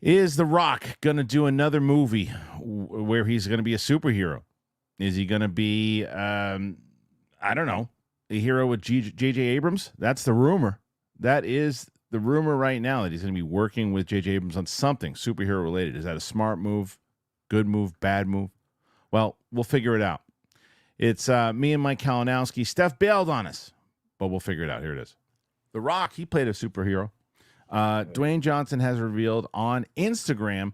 Is The Rock going to do another movie where he's going to be a superhero? Is he going to be, I don't know, a hero with J.J. Abrams? That's the rumor. That is the rumor right now, that he's going to be working with J.J. Abrams on something superhero related. Is that a smart move, good move, bad move? Well, we'll figure it out. It's me and Mike Kalinowski. Steph bailed on us, but we'll figure it out. Here it is. The Rock, he played a superhero. Dwayne Johnson has revealed on Instagram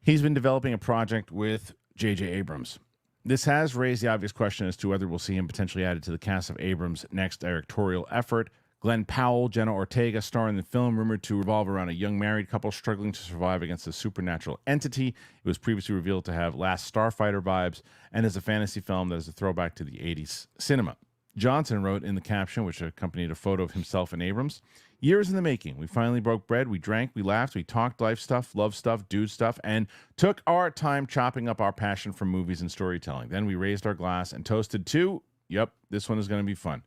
he's been developing a project with J.J. Abrams. This has raised the obvious question as to whether we'll see him potentially added to the cast of Abrams' next directorial effort. Glenn Powell, Jenna Ortega star in the film, rumored to revolve around a young married couple struggling to survive against a supernatural entity. It was previously revealed to have Last Starfighter vibes and is a fantasy film that is a throwback to the 80s cinema. Johnson wrote in the caption, which accompanied a photo of himself and Abrams, "Years in the making. We finally broke bread. We drank, we laughed, we talked life stuff, love stuff, dude stuff, and took our time chopping up our passion for movies and storytelling. Then we raised our glass and toasted to, yep, this one is going to be fun,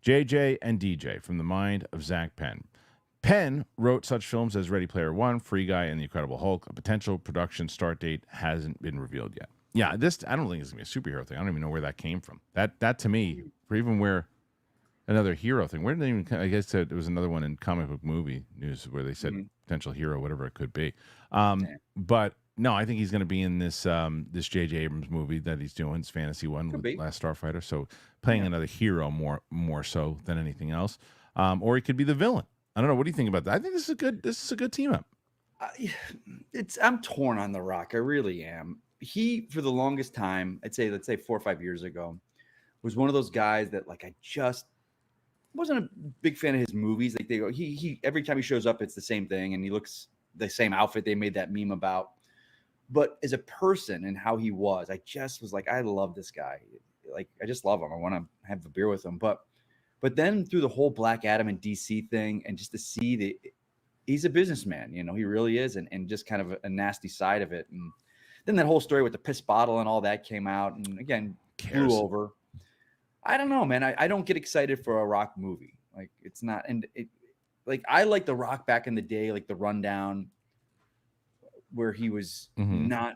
JJ and DJ from the mind of Zach Penn. Penn wrote such films as Ready Player One, Free Guy, and The Incredible Hulk. A potential production start date hasn't been revealed yet." Yeah, this, I don't think it's going to be a superhero thing. I don't even know where that came from. That to me, for even where another hero thing, where did they even, I guess there was another one in comic book movie news where they said potential hero, whatever it could be. But no, I think he's going to be in this this J.J. Abrams movie that he's doing, this fantasy one with Last Starfighter. So playing another hero more so than anything else. Or he could be the villain. I don't know. What do you think about that? I think this is a good team up. I'm torn on The Rock. I really am. He, for the longest time, let's say 4 or 5 years ago, was one of those guys that, like, I just wasn't a big fan of his movies. Like, they go, he every time he shows up, it's the same thing, and he looks the same outfit they made that meme about. But as a person and how he was, I just was like, I love this guy. Like, I just love him. I want to have a beer with him. But then through the whole Black Adam and DC thing, and just to see that he's a businessman, he really is, and just kind of a nasty side of it. And then that whole story with the piss bottle and all that came out, and again, blew over. I don't know, man. I don't get excited for a Rock movie. Like, it's not, and it, like, I like The Rock back in the day, like the Rundown, where he was not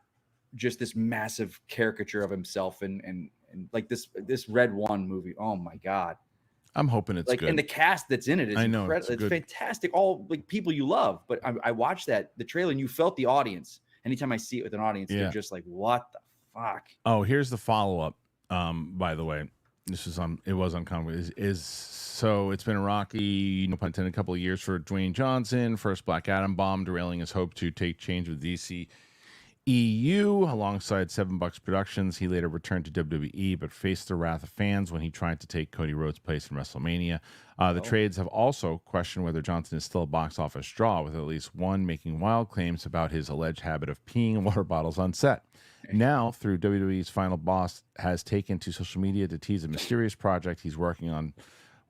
just this massive caricature of himself, and like this Red One movie. Oh my God. I'm hoping it's like good. And the cast that's in it is incredible. It's fantastic. All like people you love. But I watched the trailer, and you felt the audience. Anytime I see it with an audience, they're just like, what the fuck? Oh, here's the follow-up. By the way, this is it was uncommon. So it's been a rocky, no pun intended, couple of years for Dwayne Johnson. First Black Adam bomb, derailing his hope to take change with DC EU alongside $7 Productions. He later returned to WWE, but faced the wrath of fans when he tried to take Cody Rhodes' place in WrestleMania. The trades have also questioned whether Johnson is still a box office draw, with at least one making wild claims about his alleged habit of peeing in water bottles on set. Now, through WWE's final boss, has taken to social media to tease a mysterious project he's working on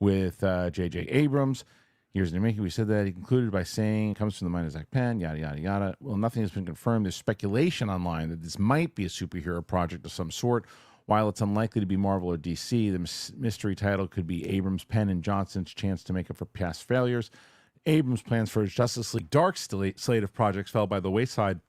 with J.J. Abrams. Years in the making, we said that. He concluded by saying, it comes from the mind of Zach Penn, yada, yada, yada. Well, nothing has been confirmed. There's speculation online that this might be a superhero project of some sort. While it's unlikely to be Marvel or DC, the mystery title could be Abrams, Penn, and Johnson's chance to make up for past failures. Abrams' plans for his Justice League dark slate of projects fell by the wayside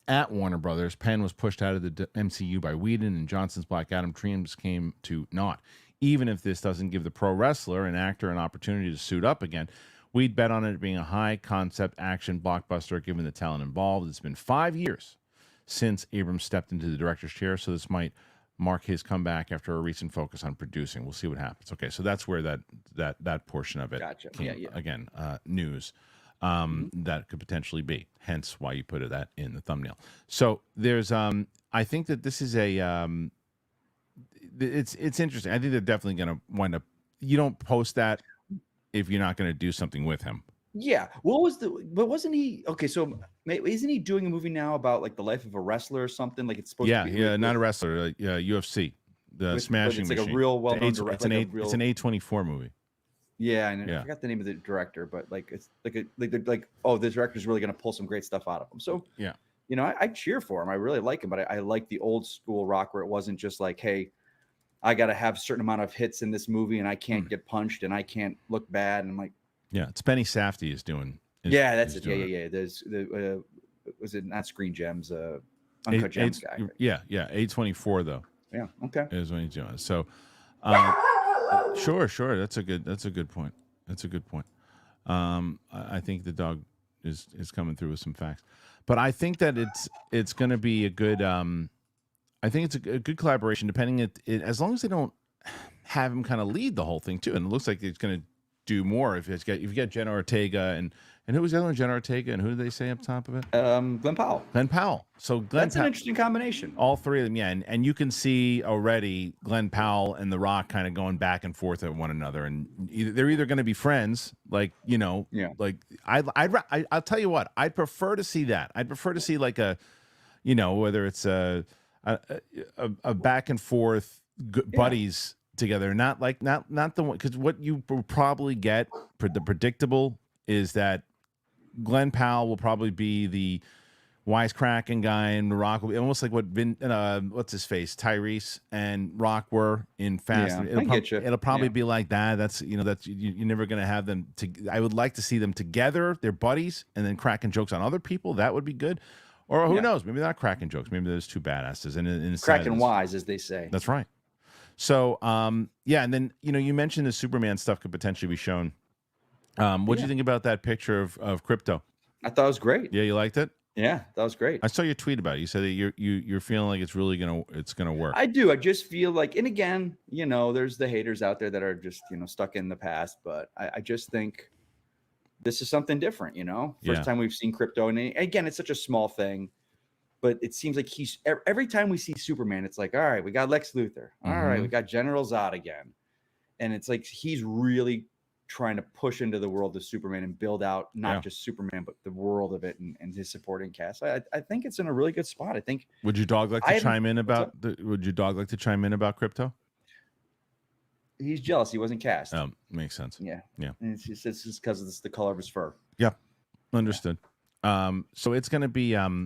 at Warner Brothers. Penn was pushed out of the MCU by Whedon, and Johnson's Black Adam dreams came to naught. Even if this doesn't give the pro wrestler and actor an opportunity to suit up again, we'd bet on it being a high-concept action blockbuster given the talent involved. It's been 5 years since Abrams stepped into the director's chair, so this might mark his comeback after a recent focus on producing. We'll see what happens. Okay, so that's where that portion of it came. Yeah. Again, news that could potentially be, hence why you put that in the thumbnail. So there's, I think that this is a... It's interesting. I think they're definitely going to wind up. You don't post that if you're not going to do something with him. Yeah. But wasn't he okay? So isn't he doing a movie now about like the life of a wrestler or something? Like it's supposed to be. Yeah, not a wrestler. UFC, the Smashing Machine. It's like a real well-known director. It's an A24 movie. Yeah, and I forgot the name of the director, but like it's like oh, the director's really going to pull some great stuff out of him. So yeah, I cheer for him. I really like him, but I like the old school Rock where it wasn't just like, hey, I got to have a certain amount of hits in this movie, and I can't get punched, and I can't look bad. And I'm like, yeah, it's Benny Safdie is doing Yeah, that's it. Yeah. There's was it not Screen Gems? Uncut Gems guy. Yeah. A24 though. Yeah. Okay. Is when he's doing it. So, sure. That's a good point. That's a good point. I think the dog is coming through with some facts, but I think that it's going to be a good. I think it's a good collaboration. Depending as long as they don't have him kind of lead the whole thing too, and it looks like it's going to do more if you got Jenna Ortega and who was the other one? Jenna Ortega, and who did they say up top of it? Glenn Powell. Glenn Powell. So that's an interesting combination. All three of them, yeah, and you can see already Glenn Powell and The Rock kind of going back and forth at one another, and they're either going to be friends, like like I'll tell you what, I'd prefer to see that. I'd prefer to see like a, whether it's a back and forth buddies together, not the one, because what you will probably get the predictable is that Glenn Powell will probably be the wisecracking guy, and The Rock will be almost like what what's his face, Tyrese and Rock were in Fast. Yeah, it'll probably be like that. That's you're never gonna have them. I would like to see them together. They're buddies, and then cracking jokes on other people. That would be good. Or who knows? Maybe they're not cracking jokes. Maybe there's two badasses and cracking wise, as they say. That's right. So and then you mentioned the Superman stuff could potentially be shown. What do you think about that picture of Crypto? I thought it was great. Yeah, you liked it? Yeah, that was great. I saw your tweet about it. You said that you're feeling like it's really gonna work. I do. I just feel like, and again, there's the haters out there that are just stuck in the past, but I just think this is something different. First time we've seen Crypto, and again, it's such a small thing, but it seems like every time we see Superman, it's like, all right, we got Lex Luthor. All right, we got General Zod again, and it's like he's really trying to push into the world of Superman and build out not just Superman, but the world of it and his supporting cast. I think it's in a really good spot. I think. Would your dog like to chime in about? Would your dog like to chime in about Crypto? He's jealous. He wasn't cast. Makes sense. Yeah. And it's just because it's the color of his fur. Yeah, understood. So it's going to be. I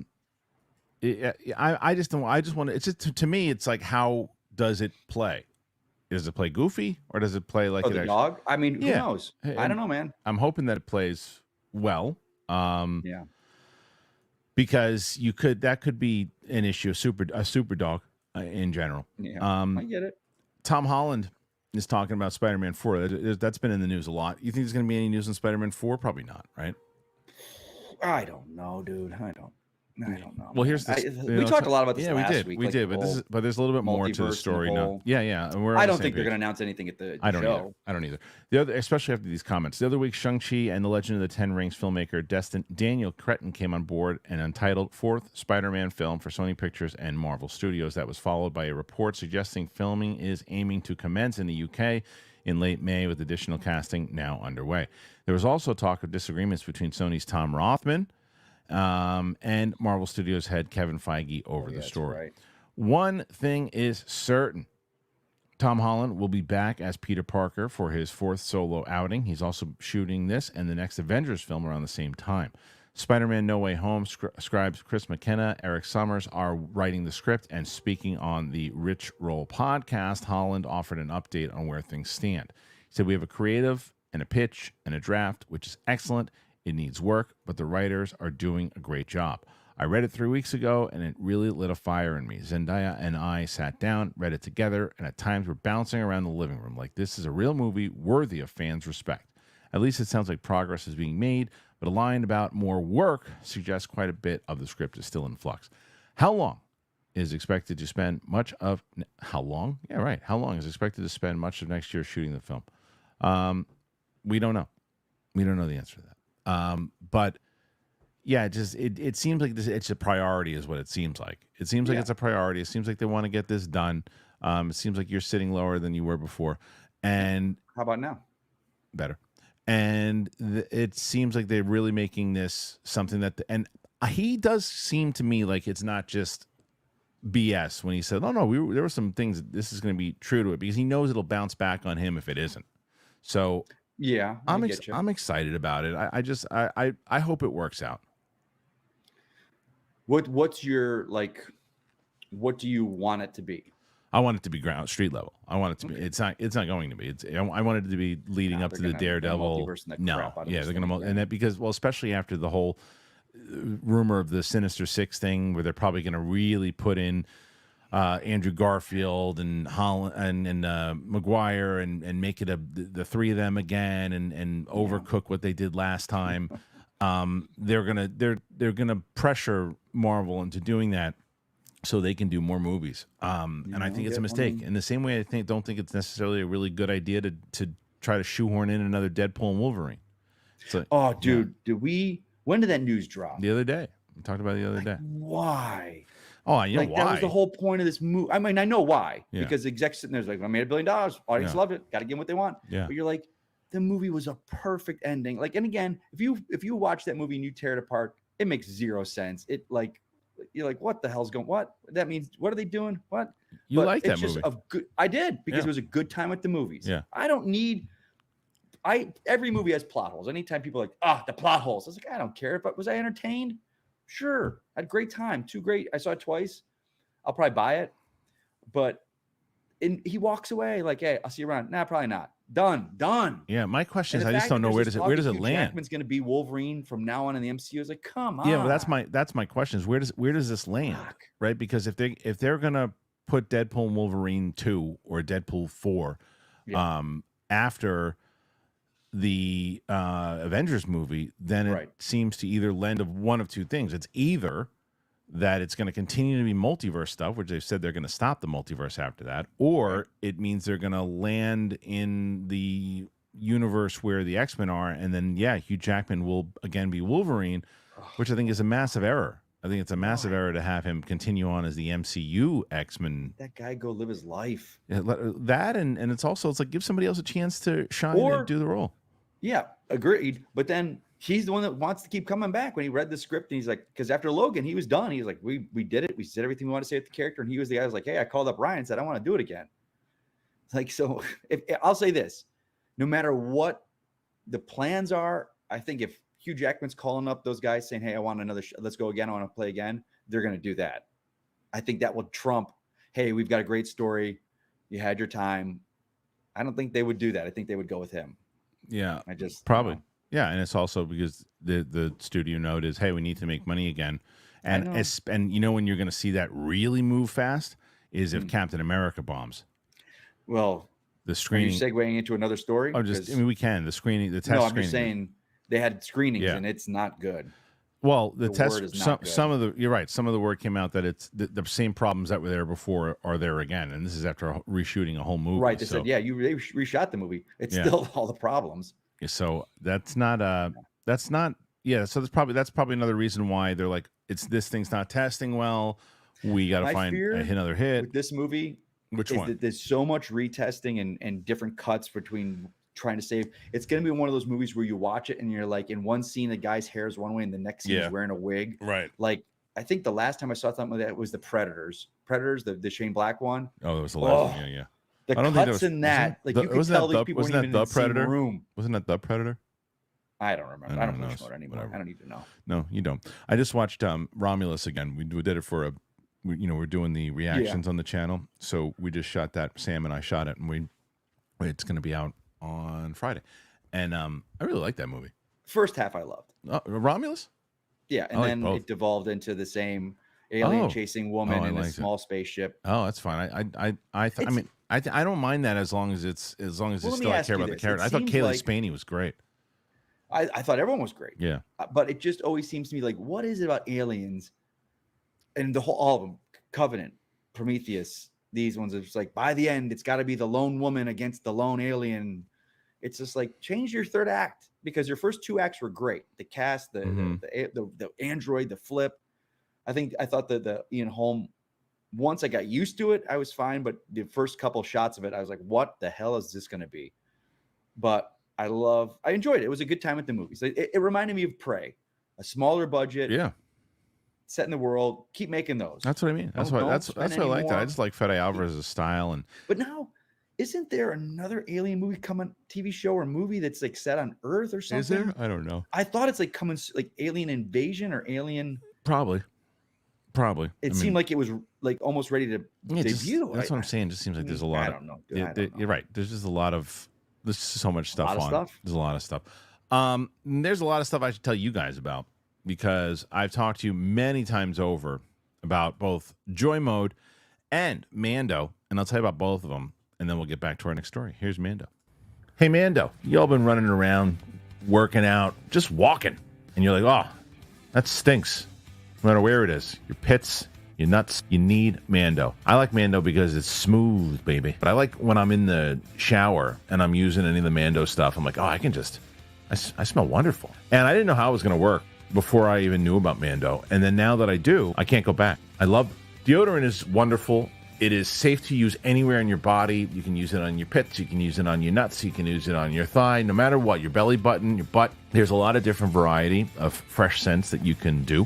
just want to. It's just to me. It's like, how does it play? Does it play goofy, or does it play like the dog? I mean, who knows? I don't know, man. I'm hoping that it plays well. Because that could be an issue. A super dog in general. Yeah, I get it. Tom Holland is talking about Spider-Man 4. That's been in the news a lot. You think there's going to be any news on Spider-Man 4? Probably not, right? I don't know, dude. I don't know. Well, here's we talked a lot about this last week. We did, but there's a little bit more to the story now. Yeah. And I don't think they're going to announce anything at the show. I don't either. Especially after these comments. The other week, Shang-Chi and the Legend of the Ten Rings filmmaker Daniel Cretton came on board an untitled fourth Spider-Man film for Sony Pictures and Marvel Studios. That was followed by a report suggesting filming is aiming to commence in the UK in late May, with additional casting now underway. There was also talk of disagreements between Sony's Tom Rothman and Marvel Studios head Kevin Feige over the story. Right. One thing is certain. Tom Holland will be back as Peter Parker for his fourth solo outing. He's also shooting this and the next Avengers film around the same time. Spider-Man No Way Home scribes Chris McKenna, Eric Summers are writing the script, and speaking on the Rich Roll podcast, Holland offered an update on where things stand. He said, "We have a creative and a pitch and a draft, which is excellent. It needs work, but the writers are doing a great job. I read it 3 weeks ago, and it really lit a fire in me. Zendaya and I sat down, read it together, and at times we're bouncing around the living room like this is a real movie worthy of fans' respect. At least it sounds like progress is being made, but a line about more work suggests quite a bit of the script is still in flux. How long is expected to spend much of... How long? Yeah, right. How long is expected to spend much of next year shooting the film? We don't know. We don't know the answer to that. But yeah, it seems like it's a priority is what it seems like. It seems like it's a priority. It seems like they want to get this done. It seems like you're sitting lower than you were before. And how about now? Better. And it seems like they're really making this something that, and he does seem to me like it's not just BS when he said, "Oh no, there were some things that this is going to be true to it," because he knows it'll bounce back on him if it isn't. So yeah, I'm excited about it. I hope it works out. What's your, like, what do you want it to be? I want it to be ground street level. I want it to be. It's not. It's not going to be. I want it to be leading up to the Daredevil. No, yeah, they're going to, and that because especially after the whole rumor of the Sinister Six thing, where they're probably going to really put in Andrew Garfield and Holland and Maguire and make it the three of them again and overcook what they did last time. They're gonna pressure Marvel into doing that so they can do more movies. And I think it's a mistake. In the same way, don't think it's necessarily a really good idea to try to shoehorn in another Deadpool and Wolverine. So, dude, when did that news drop? The other day. We talked about it the other day. Why? Oh, you know why? That was the whole point of this movie. I mean, I know why. Yeah. Because the execs sitting there's like, I made $1 billion. Audience loved it. Got to give them what they want. Yeah. But you're like, the movie was a perfect ending. Like, and again, if you watch that movie and you tear it apart, it makes zero sense. It like, you're like, what the hell's going? What that means? What are they doing? What you but like that movie? I did because it was a good time at the movies. Yeah. I don't need. Every movie has plot holes. Anytime people are like, the plot holes. I was like, I don't care. But was I entertained? Sure. I had a great time. Too great. I saw it twice. I'll probably buy it. But he walks away like, hey, I'll see you around. Nah, probably not. Done. Yeah, my question is, I just don't know where does it land. Jackman's going to be Wolverine from now on in the MCU. It's like, come on. Yeah, well, that's my question is where does this land? Right? Because if they're going to put Deadpool and Wolverine 2 or Deadpool 4 after the Avengers movie, then it seems to either lend of one of two things. It's either that it's going to continue to be multiverse stuff, which they've said they're going to stop the multiverse after that, or it means they're going to land in the universe where the X-Men are, and then, Hugh Jackman will again be Wolverine, which I think is a massive error. I think it's a massive error to have him continue on as the MCU X-Men. That guy go live his life. That, and it's like give somebody else a chance to shine and do the role. Yeah, agreed. But then he's the one that wants to keep coming back. When he read the script and he's like, because after Logan, he was done. He was like, we did it. We said everything we want to say with the character. And he was the guy who was like, hey, I called up Ryan and said, I want to do it again. Like, so if I'll say this, no matter what the plans are, I think if Hugh Jackman's calling up those guys saying, hey, I want another, let's go again. I want to play again. They're going to do that. I think that will trump, hey, we've got a great story. You had your time. I don't think they would do that. I think they would go with him. Yeah, I just probably. Yeah, and it's also because the studio note is, hey, we need to make money again, and when you're going to see that really move fast is if Captain America bombs. Well, the screening. Are you segueing into another story? We can. The screening, the test. No, I'm screening. just saying they had screenings and it's not good. Well, the test. Some of the you're right. Some of the word came out that it's the same problems that were there before are there again, and this is after reshooting a whole movie. Right. They said, they reshot the movie. It's still all the problems. So that's not. So that's probably another reason why they're like, this thing's not testing well. We got to find another hit with this movie. Which one? That there's so much retesting and different cuts between trying to save. It's going to be one of those movies where you watch it and you're like, in one scene the guy's hair is one way and the next scene he's wearing a wig. Right. Like, I think the last time I saw something like that was the Predators, the Shane Black one. Oh, that was the last one. Yeah. The cuts in that, like you could tell these people weren't even in the Predator room. Wasn't that the Predator? I don't remember. I don't watch it anymore. Whatever. I don't need to know. No, you don't. I just watched Romulus again. We did it for we're doing the reactions on the channel. So we just shot that. Sam and I shot it, and it's going to be out on Friday. And I really like that movie. First half I loved. Romulus? Yeah, and then it devolved into the same alien chasing woman in a small spaceship. Oh, that's fine. I don't mind that as long as it's still I care about the character. I thought Kaylee Spaney was great. I thought everyone was great. Yeah. But it just always seems to me like, what is it about aliens and all of them, Covenant, Prometheus, these ones, it's like by the end, it's got to be the lone woman against the lone alien. It's just like, change your third act, because your first two acts were great. The cast, the android, the flip. I thought that the Ian Holm, once I got used to it, I was fine. But the first couple shots of it, I was like, what the hell is this going to be? But I enjoyed it. It was a good time at the movies. It reminded me of Prey, a smaller budget. Yeah. Set in the world. Keep making those. That's what I mean. That's why I liked it. I just like Fede Alvarez's style. But now, isn't there another alien movie coming, TV show or movie that's like set on Earth or something? Is there? I don't know. I thought it's like coming, like Alien Invasion or Alien. Probably. It seemed like it was like almost ready to debut. That's what I'm saying. It just seems like there's a lot. I don't know. Dude, I don't know. You're right. There's just a lot of. There's so much stuff A lot of on. stuff? There's a lot of stuff. There's a lot of stuff I should tell you guys about because I've talked to you many times over about both Joy Mode and Mando, and I'll tell you about both of them, and then we'll get back to our next story. Here's Mando. Hey, Mando, you all been running around, working out, just walking, and you're like, oh, that stinks. No matter where it is, your pits, your nuts, you need Mando. I like Mando because it's smooth, baby. But I like when I'm in the shower and I'm using any of the Mando stuff, I'm like, oh, I smell wonderful. And I didn't know how it was going to work before I even knew about Mando. And then now that I do, I can't go back. I love it. Deodorant is wonderful. It is safe to use anywhere in your body. You can use it on your pits. You can use it on your nuts. You can use it on your thigh, no matter what, your belly button, your butt. There's a lot of different variety of fresh scents that you can do.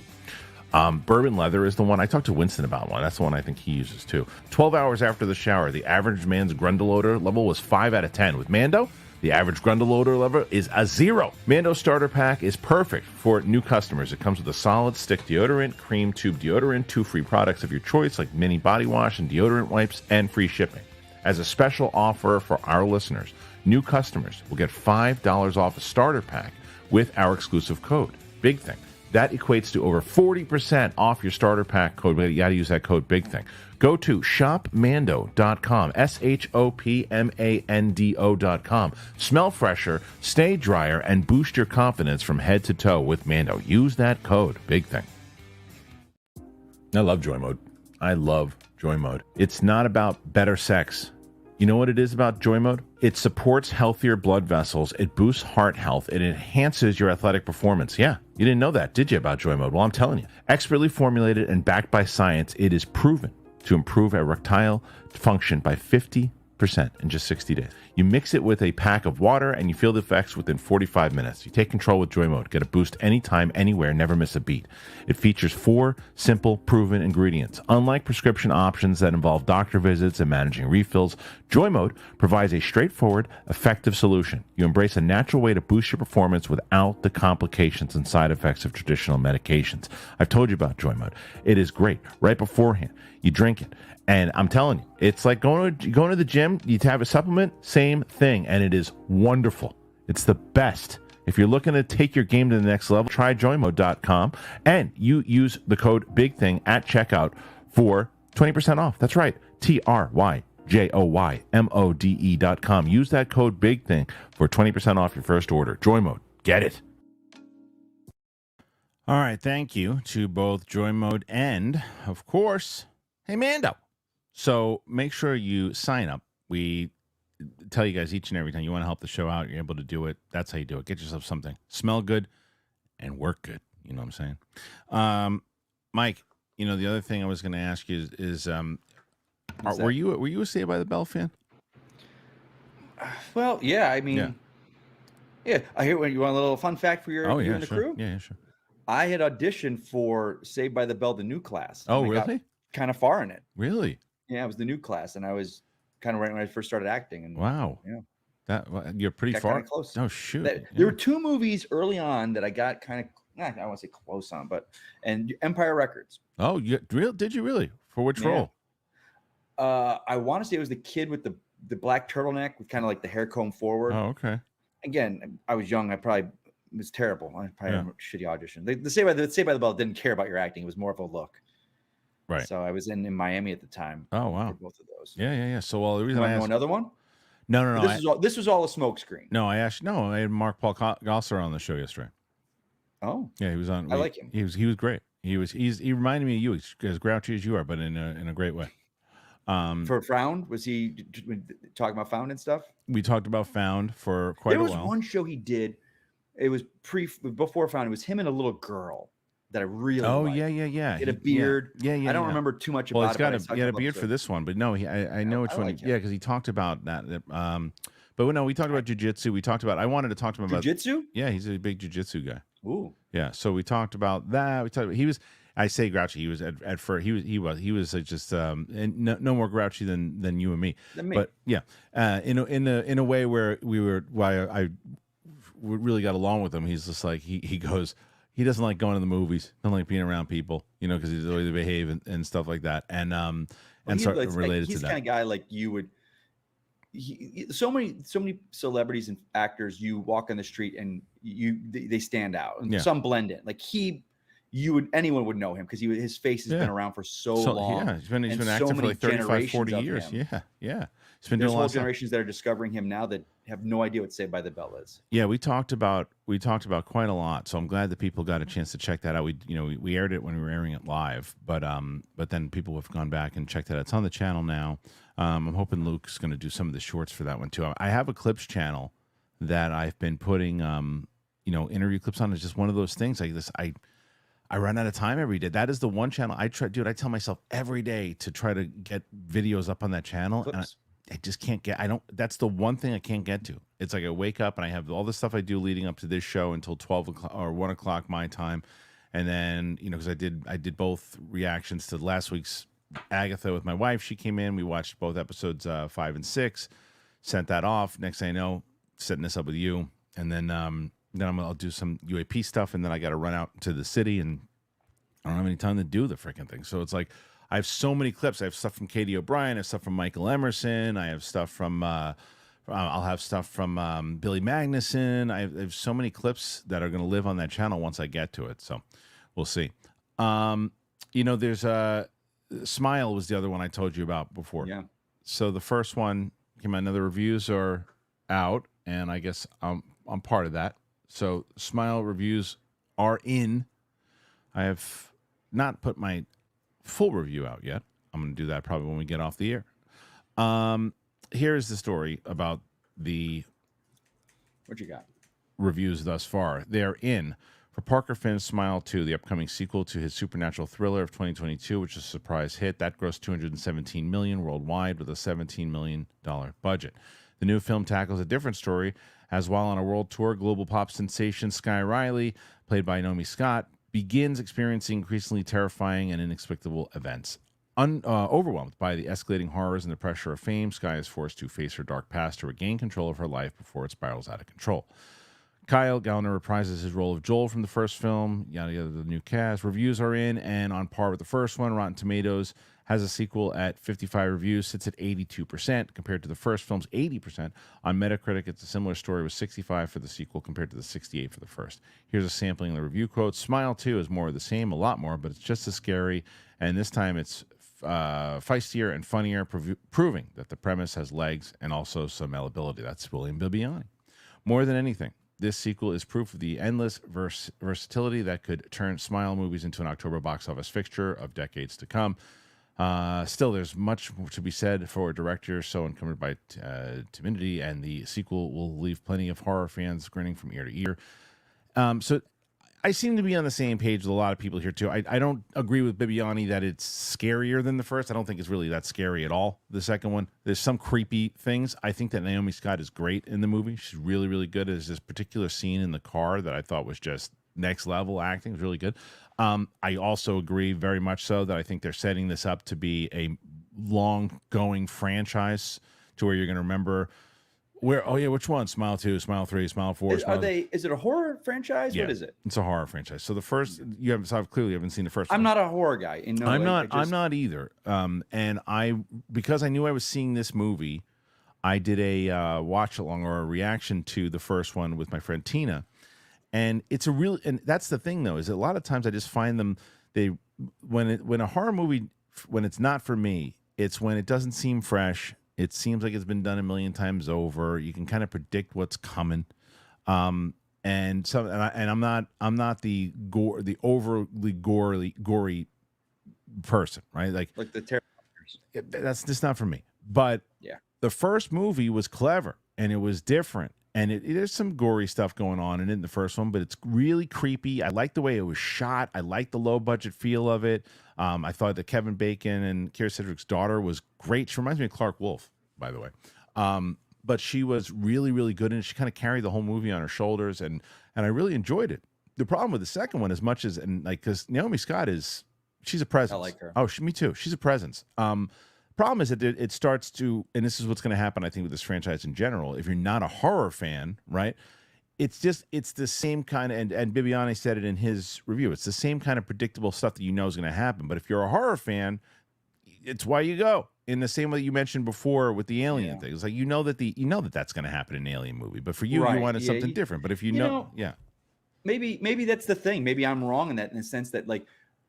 Bourbon leather is the one. I talked to Winston about one. That's the one I think he uses too. 12 hours after the shower, the average man's Grundle odor level was 5 out of 10. With Mando, the average Grundle odor level is a 0. Mando starter pack is perfect for new customers. It comes with a solid stick deodorant, cream tube deodorant, 2 free products of your choice like mini body wash and deodorant wipes, and free shipping. As a special offer for our listeners, new customers will get $5 off a starter pack with our exclusive code. Big thing. That equates to over 40% off your starter pack code. You got to use that code Big Thing. Go to shopmando.com, shopmando.com. Smell fresher, stay drier, and boost your confidence from head to toe with Mando. Use that code Big Thing. I love Joy Mode. I love Joy Mode. It's not about better sex. You know what it is about Joy Mode? It supports healthier blood vessels. It boosts heart health. It enhances your athletic performance. Yeah, you didn't know that, did you, about Joy Mode? Well, I'm telling you. Expertly formulated and backed by science, it is proven to improve erectile function by 50% in just 60 days. You mix it with a pack of water and you feel the effects within 45 minutes. You take control with Joy Mode. Get a boost anytime, anywhere, never miss a beat. It features 4 simple, proven ingredients. Unlike prescription options that involve doctor visits and managing refills, Joy Mode provides a straightforward, effective solution. You embrace a natural way to boost your performance without the complications and side effects of traditional medications. I've told you about Joy Mode. It is great. Right beforehand, you drink it. And I'm telling you, it's like going to the gym, you have a supplement, same thing, and it is wonderful. It's the best. If you're looking to take your game to the next level, try joymode.com, and you use the code BIGTHING at checkout for 20% off. That's right, TRYJOYMODE.com. Use that code BIGTHING for 20% off your first order. Joy Mode, get it. All right, thank you to both Joy Mode and, of course, hey, Mando. So make sure you sign up. We tell you guys each and every time you want to help the show out, you're able to do it. That's how you do it. Get yourself something. Smell good and work good. You know what I'm saying? Mike, the other thing I was going to ask you is were you a Saved by the Bell fan? Well, yeah. I mean, yeah. I hear when you want a little fun fact for you and the crew. Yeah, sure. I had auditioned for Saved by the Bell, the new class. Oh, really? Kind of far in it. Really? Yeah, it was the new class, and I was kind of right when I first started acting. And wow, yeah, you're pretty far. Close. Oh shoot! There were 2 movies early on that I got kind of. I don't want to say close on, and Empire Records. Oh, did you really? For which role? I want to say it was the kid with the black turtleneck with kind of like the hair combed forward. Oh, okay. Again, I was young. I probably was terrible. I probably had a shitty audition. The Saved by the Bell didn't care about your acting. It was more of a look. Right. So I was in Miami at the time. Oh wow. For both of those. Yeah. So the reason I asked another one. No. This was all a smoke screen. No, I had Mark Paul Gosselaar on the show yesterday. Oh. Yeah, he was on. I like him. He was great. He reminded me of you. He's as grouchy as you are, but in a great way. For Found, was he talking about Found and stuff? We talked about Found for quite a while. There was one show he did. It was before Found. It was him and a little girl that I really liked. Yeah. He had a beard. Yeah. I don't remember too much about it. He had a beard for this one, but no, I know which one. Because he talked about that. But no, we talked about jiu-jitsu. I wanted to talk to him about jiu-jitsu. Yeah, he's a big jiu-jitsu guy. Ooh. Yeah, so we talked about that. He was. I say grouchy. He was at first. He was just and no more grouchy than you and me. But yeah, in a way where we really got along with him. He's just like he goes. he doesn't like going to the movies. Doesn't like being around people, because he's the way they behave and stuff like that. And related he's to the kind of guy like you would. So many celebrities and actors, you walk on the street and they stand out, and some blend in. Like anyone would know him because his face has been around for so long. Yeah, he's been active for like 35, 40 years. Yeah. He's been There's doing whole generations that are discovering him now that have no idea what Saved by the Bell is. Yeah, we talked about quite a lot. So I'm glad that people got a chance to check that out. We aired it when we were airing it live, but then people have gone back and checked that out. It's on the channel now. I'm hoping Luke's going to do some of the shorts for that one too. I have a clips channel that I've been putting interview clips on. It's just one of those things like this. I run out of time every day. That is the one channel I try. Dude, I tell myself every day to try to get videos up on that channel. Clips. And I just can't get. That's the one thing I can't get to. It's like I wake up and I have all the stuff I do leading up to this show until 12 o'clock or 1 o'clock my time, and then because I did both reactions to last week's Agatha with my wife. She came in. We watched both episodes 5 and 6. Sent that off. Next thing I know, setting this up with you, and then I'll do some UAP stuff, and then I got to run out to the city, and I don't have any time to do the freaking thing. So it's like I have so many clips. I have stuff from Katie O'Brien. I have stuff from Michael Emerson. I have stuff from I'll have stuff from Billy Magnuson. I have so many clips that are going to live on that channel once I get to it. So we'll see. There's Smile was the other one I told you about before. Yeah. So the first one came out. Now the reviews are out, and I guess I'm part of that. So Smile reviews are in. I have not put my full review out yet. I'm going to do that probably when we get off the air. Here's the story about what you got? Reviews thus far. They're in for Parker Finn's Smile 2, the upcoming sequel to his supernatural thriller of 2022, which is a surprise hit. That grossed $217 million worldwide with a $17 million budget. The new film tackles a different story, as while on a world tour, global pop sensation Sky Riley, played by Naomi Scott, begins experiencing increasingly terrifying and inexplicable events. Overwhelmed by the escalating horrors and the pressure of fame, Sky is forced to face her dark past to regain control of her life before it spirals out of control. Kyle Gallner reprises his role of Joel from the first film. Yada yada, the new cast. Reviews are in and on par with the first one. Rotten Tomatoes has a sequel at 55 reviews, sits at 82% compared to the first film's 80%. On Metacritic, it's a similar story with 65 for the sequel compared to the 68 for the first. Here's a sampling of the review quotes. Smile 2 is more of the same, a lot more, but it's just as scary. And this time it's feistier and funnier, proving that the premise has legs and also some malleability. That's William Bibbiani. More than anything, this sequel is proof of the endless versatility that could turn Smile movies into an October box office fixture of decades to come. Still, there's much to be said for a director so encumbered by timidity, and the sequel will leave plenty of horror fans grinning from ear to ear. So I seem to be on the same page with a lot of people here, too. I don't agree with Bibbiani that it's scarier than the first. I don't think it's really that scary at all, the second one. There's some creepy things. I think that Naomi Scott is great in the movie. She's really, really good. There's this particular scene in the car that I thought was just next level acting. It was really good. I also agree very much so that I think they're setting this up to be a long-going franchise to where you're going to remember which one? Smile 2, Smile 3, Smile 4. Is it a horror franchise? Yeah, what is it? It's a horror franchise. So the first, clearly haven't seen the first I'm one. not a horror guy. I'm not either. And because I knew I was seeing this movie, I did a watch along or a reaction to the first one with my friend Tina. And and that's the thing though, is a lot of times I just find them, when a horror movie, when it's not for me, it's when it doesn't seem fresh. It seems like it's been done a million times over. You can kind of predict what's coming. And I'm not the overly gory person, right? Like the terror. That's just not for me. But yeah, the first movie was clever and it was different. And there's some gory stuff going on in the first one, but it's really creepy. I like the way it was shot. I like the low budget feel of it. I thought that Kevin Bacon and Keira Sedgwick's daughter was great. She reminds me of Clark Wolf, by the way. But she was really, really good, and she kind of carried the whole movie on her shoulders, and I really enjoyed it. The problem with the second one, as much as because Naomi Scott she's a presence. I like her. Oh, me too. She's a presence. Problem is that it starts to, and this is what's going to happen, I think, with this franchise in general. If you're not a horror fan, right, it's the same kind of, and Bibiani said it in his review. It's the same kind of predictable stuff that you know is going to happen. But if you're a horror fan, it's why you go. In the same way you mentioned before with the alien thing, it's like you know that that's going to happen in an alien movie. But for you, you wanted something different. But if you know, maybe that's the thing. Maybe I'm wrong in that, in the sense that like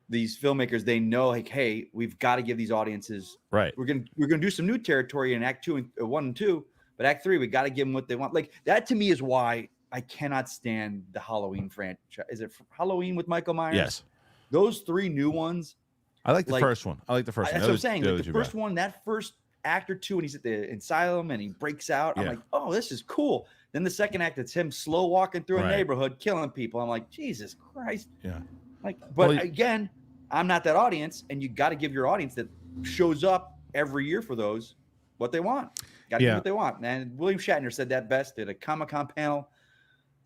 these filmmakers, they know like, hey, we've got to give these audiences right. We're gonna do some new territory in Act 2 and 1 and 2, but Act 3 we got to give them what they want. Like that to me is why I cannot stand the Halloween franchise. Is it Halloween with Michael Myers? Yes. Those 3 new ones. I like the first one. That's what I'm saying. Like the first one, that first act or 2, when he's at the asylum and he breaks out, I'm like, oh, this is cool. Then the second act, it's him slow walking through a neighborhood, killing people. I'm like, Jesus Christ. Yeah. Like, but again, I'm not that audience, and you got to give your audience that shows up every year for those what they want. Got to do what they want. And William Shatner said that best at a Comic-Con panel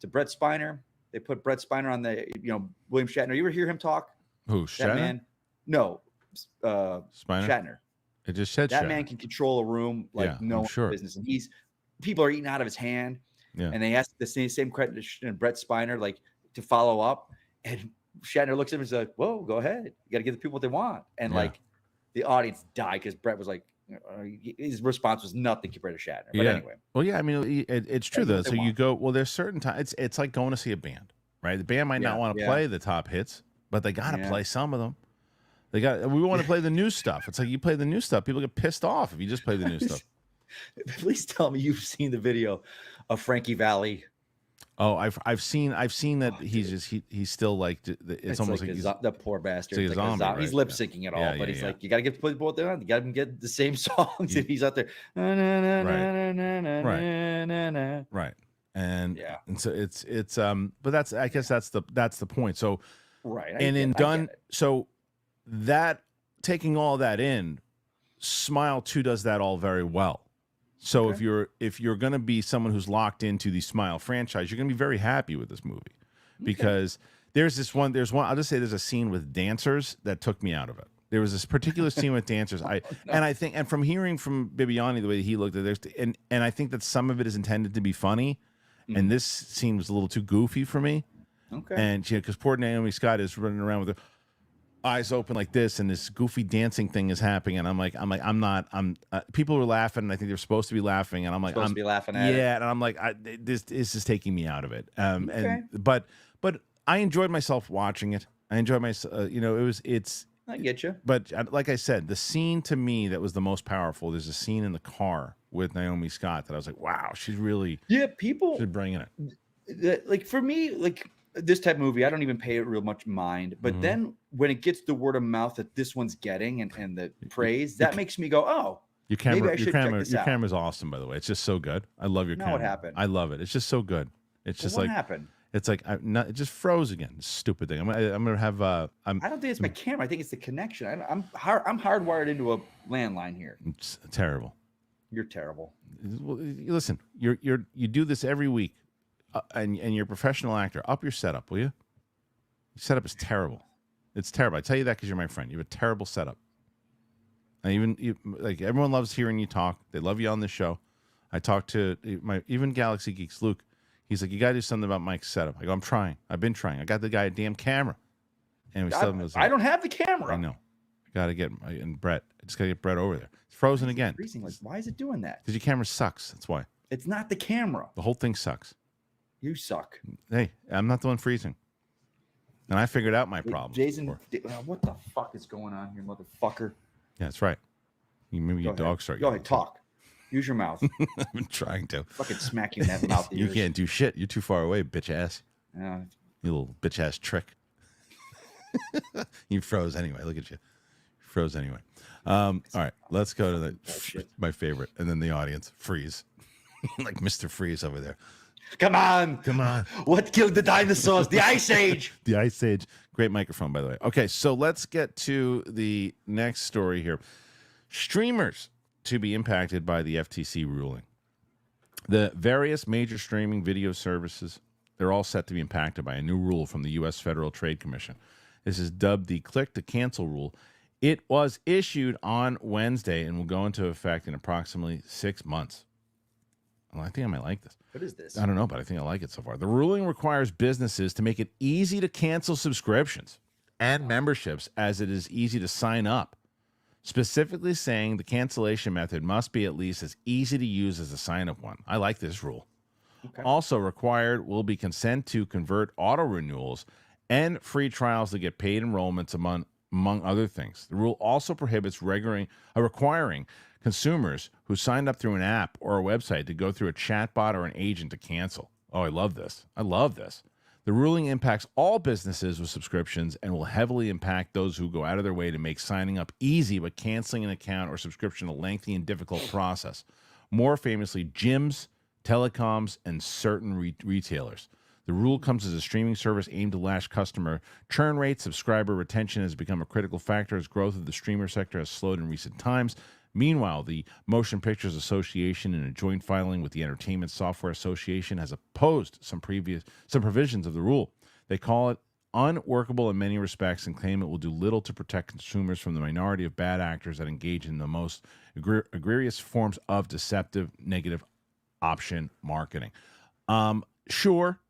to Brett Spiner. They put Brett Spiner on the, William Shatner. You ever hear him talk? Who, that Shatner? Man? No, Spiner? Shatner. It just said that Shatner. Man can control a room like no business, and people are eating out of his hand. Yeah. And they asked the same question to Brett Spiner, like to follow up, and Shatner looks at him and says, "Whoa, go ahead. You got to give the people what they want." And like the audience died because Brett was like, his response was nothing compared to Shatner. But anyway, well, I mean, it's true though. So you go, well, there's certain times. It's like going to see a band, right? The band might not want to play the top hits, but they got to play some of them. We want to play the new stuff. It's like you play the new stuff, people get pissed off if you just play the new stuff. Please tell me you've seen the video of Frankie Valli. Oh, I've seen that he's still like it's almost like the poor bastard. It's like a zombie, right? He's lip syncing it all, but he's like, you got to get both there. You got to get the same songs, and he's out there. Right. And so it's but that's, I guess that's the point. So so that, taking all that in, Smile 2 does that all very well. So if you're going to be someone who's locked into the Smile franchise, you're going to be very happy with this movie, because there's one, I'll just say there's a scene with dancers that took me out of it. There was this particular scene with dancers. And from hearing from Bibiani the way he looked at it, and I think that some of it is intended to be funny, and this scene was a little too goofy for me. Okay. And because poor Naomi Scott is running around with her eyes open like this, and this goofy dancing thing is happening, and I'm like, people were laughing, and I think they're supposed to be laughing, and I'm like, supposed to be laughing at it. And I'm like, this is taking me out of it. But I enjoyed myself watching it. I enjoyed myself. I get you. But like I said, the scene to me that was the most powerful. There's a scene in the car with Naomi Scott that I was like, wow, she's really she's bringing it. Like for me, like this type of movie, I don't even pay it real much mind. But then when it gets the word of mouth that this one's getting and the praise, that makes me go, oh, maybe I should check this out. Your camera's awesome, by the way. It's just so good. I love your camera. What happened? I love it. It's just so good. It's just what happened? It's like it just froze again. Stupid thing. I'm gonna have. I don't think it's my camera. I think it's the connection. I'm hardwired into a landline here. It's terrible. You're terrible. Well, listen, you do this every week, and you're a professional actor. Up your setup, will you? Your setup is terrible. It's terrible. I tell you that because you're my friend. You have a terrible setup. And like everyone loves hearing you talk. They love you on the show. I talked to even Galaxy Geeks Luke. He's like, you got to do something about Mike's setup. I go, I'm trying. I've been trying. I got the guy a damn camera. And we still I don't have the camera. I know. Got to get, and Brett. I just got to get Brett over there. It's frozen again. Freezing. Like, why is it doing that? Because your camera sucks. That's why. It's not the camera. The whole thing sucks. You suck. Hey, I'm not the one freezing. And I figured out my problem. Jason, what the fuck is going on here, motherfucker? Yeah, that's right. Maybe your dog start. Go ahead, talk. Use your mouth. I've been trying to. Fucking smack you in that mouth. You can't do shit. You're too far away, bitch ass. Yeah. You little bitch ass trick. You froze anyway. Look at you. You froze anyway. All right, let's go to my favorite, and then the audience freeze, like Mr. Freeze over there. Come on. What killed the dinosaurs? The Ice Age. The Ice Age. Great microphone, by the way. Okay, so let's get to the next story here. Streamers to be impacted by the FTC ruling. The various major streaming video services, they're all set to be impacted by a new rule from the U.S. Federal Trade Commission. This is dubbed the click to cancel rule. It was issued on Wednesday and will go into effect in approximately 6 months. Well, I think I might like this. What is this? I don't know, but I think I like it so far. The ruling requires businesses to make it easy to cancel subscriptions and memberships as it is easy to sign up, specifically saying the cancellation method must be at least as easy to use as the sign-up one. I like this rule. Okay. Also required will be consent to convert auto renewals and free trials to get paid enrollments among other things. The rule also prohibits requiring consumers who signed up through an app or a website to go through a chatbot or an agent to cancel. Oh, I love this. I love this. The ruling impacts all businesses with subscriptions and will heavily impact those who go out of their way to make signing up easy, but canceling an account or subscription a lengthy and difficult process. More famously, gyms, telecoms, and certain retailers. The rule comes as a streaming service aimed to lash customer churn rates. Subscriber retention has become a critical factor as growth of the streamer sector has slowed in recent times. Meanwhile, the Motion Pictures Association, in a joint filing with the Entertainment Software Association, has opposed some provisions of the rule. They call it unworkable in many respects and claim it will do little to protect consumers from the minority of bad actors that engage in the most egregious forms of deceptive, negative option marketing. Sure,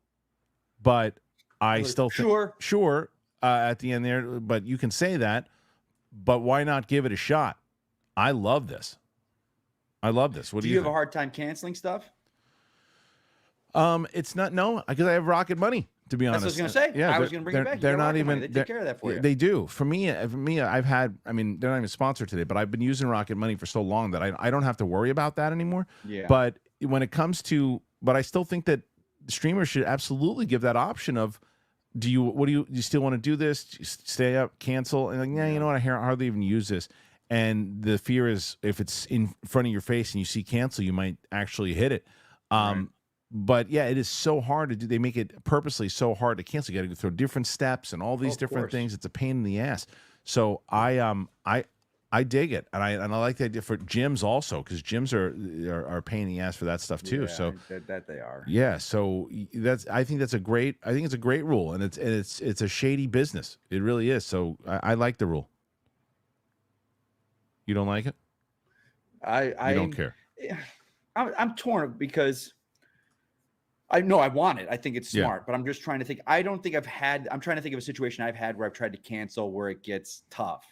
but I still think sure at the end there. But you can say that, but why not give it a shot? I love this. I love this. What do you have a hard time canceling stuff? It's not because I have Rocket Money. To be honest, that's what I was going to say. Yeah, I was going to bring it back. They're not even. They take care of that for you. They do. For me, I've had. I mean, they're not even sponsored today, but I've been using Rocket Money for so long that I don't have to worry about that anymore. Yeah. But when it comes to, I still think that streamers should absolutely give that option of, do you still want to do this? Do you stay up, cancel, and like, you know what? I hardly even use this. And the fear is if it's in front of your face and you see cancel, you might actually hit it. Right. But yeah, it is so hard to do. They make it purposely so hard to cancel. You got to go through different steps and all these different things. It's a pain in the ass. So I dig it, and I like the idea for gyms also, because gyms are a pain in the ass for that stuff too. Yeah, so that they are. Yeah. So I think it's a great rule, and it's a shady business. It really is. So I like the rule. You don't like it? I don't care. I'm torn because I know I want it. I think it's smart, but I'm just trying to think. I'm trying to think of a situation I've had where I've tried to cancel where it gets tough.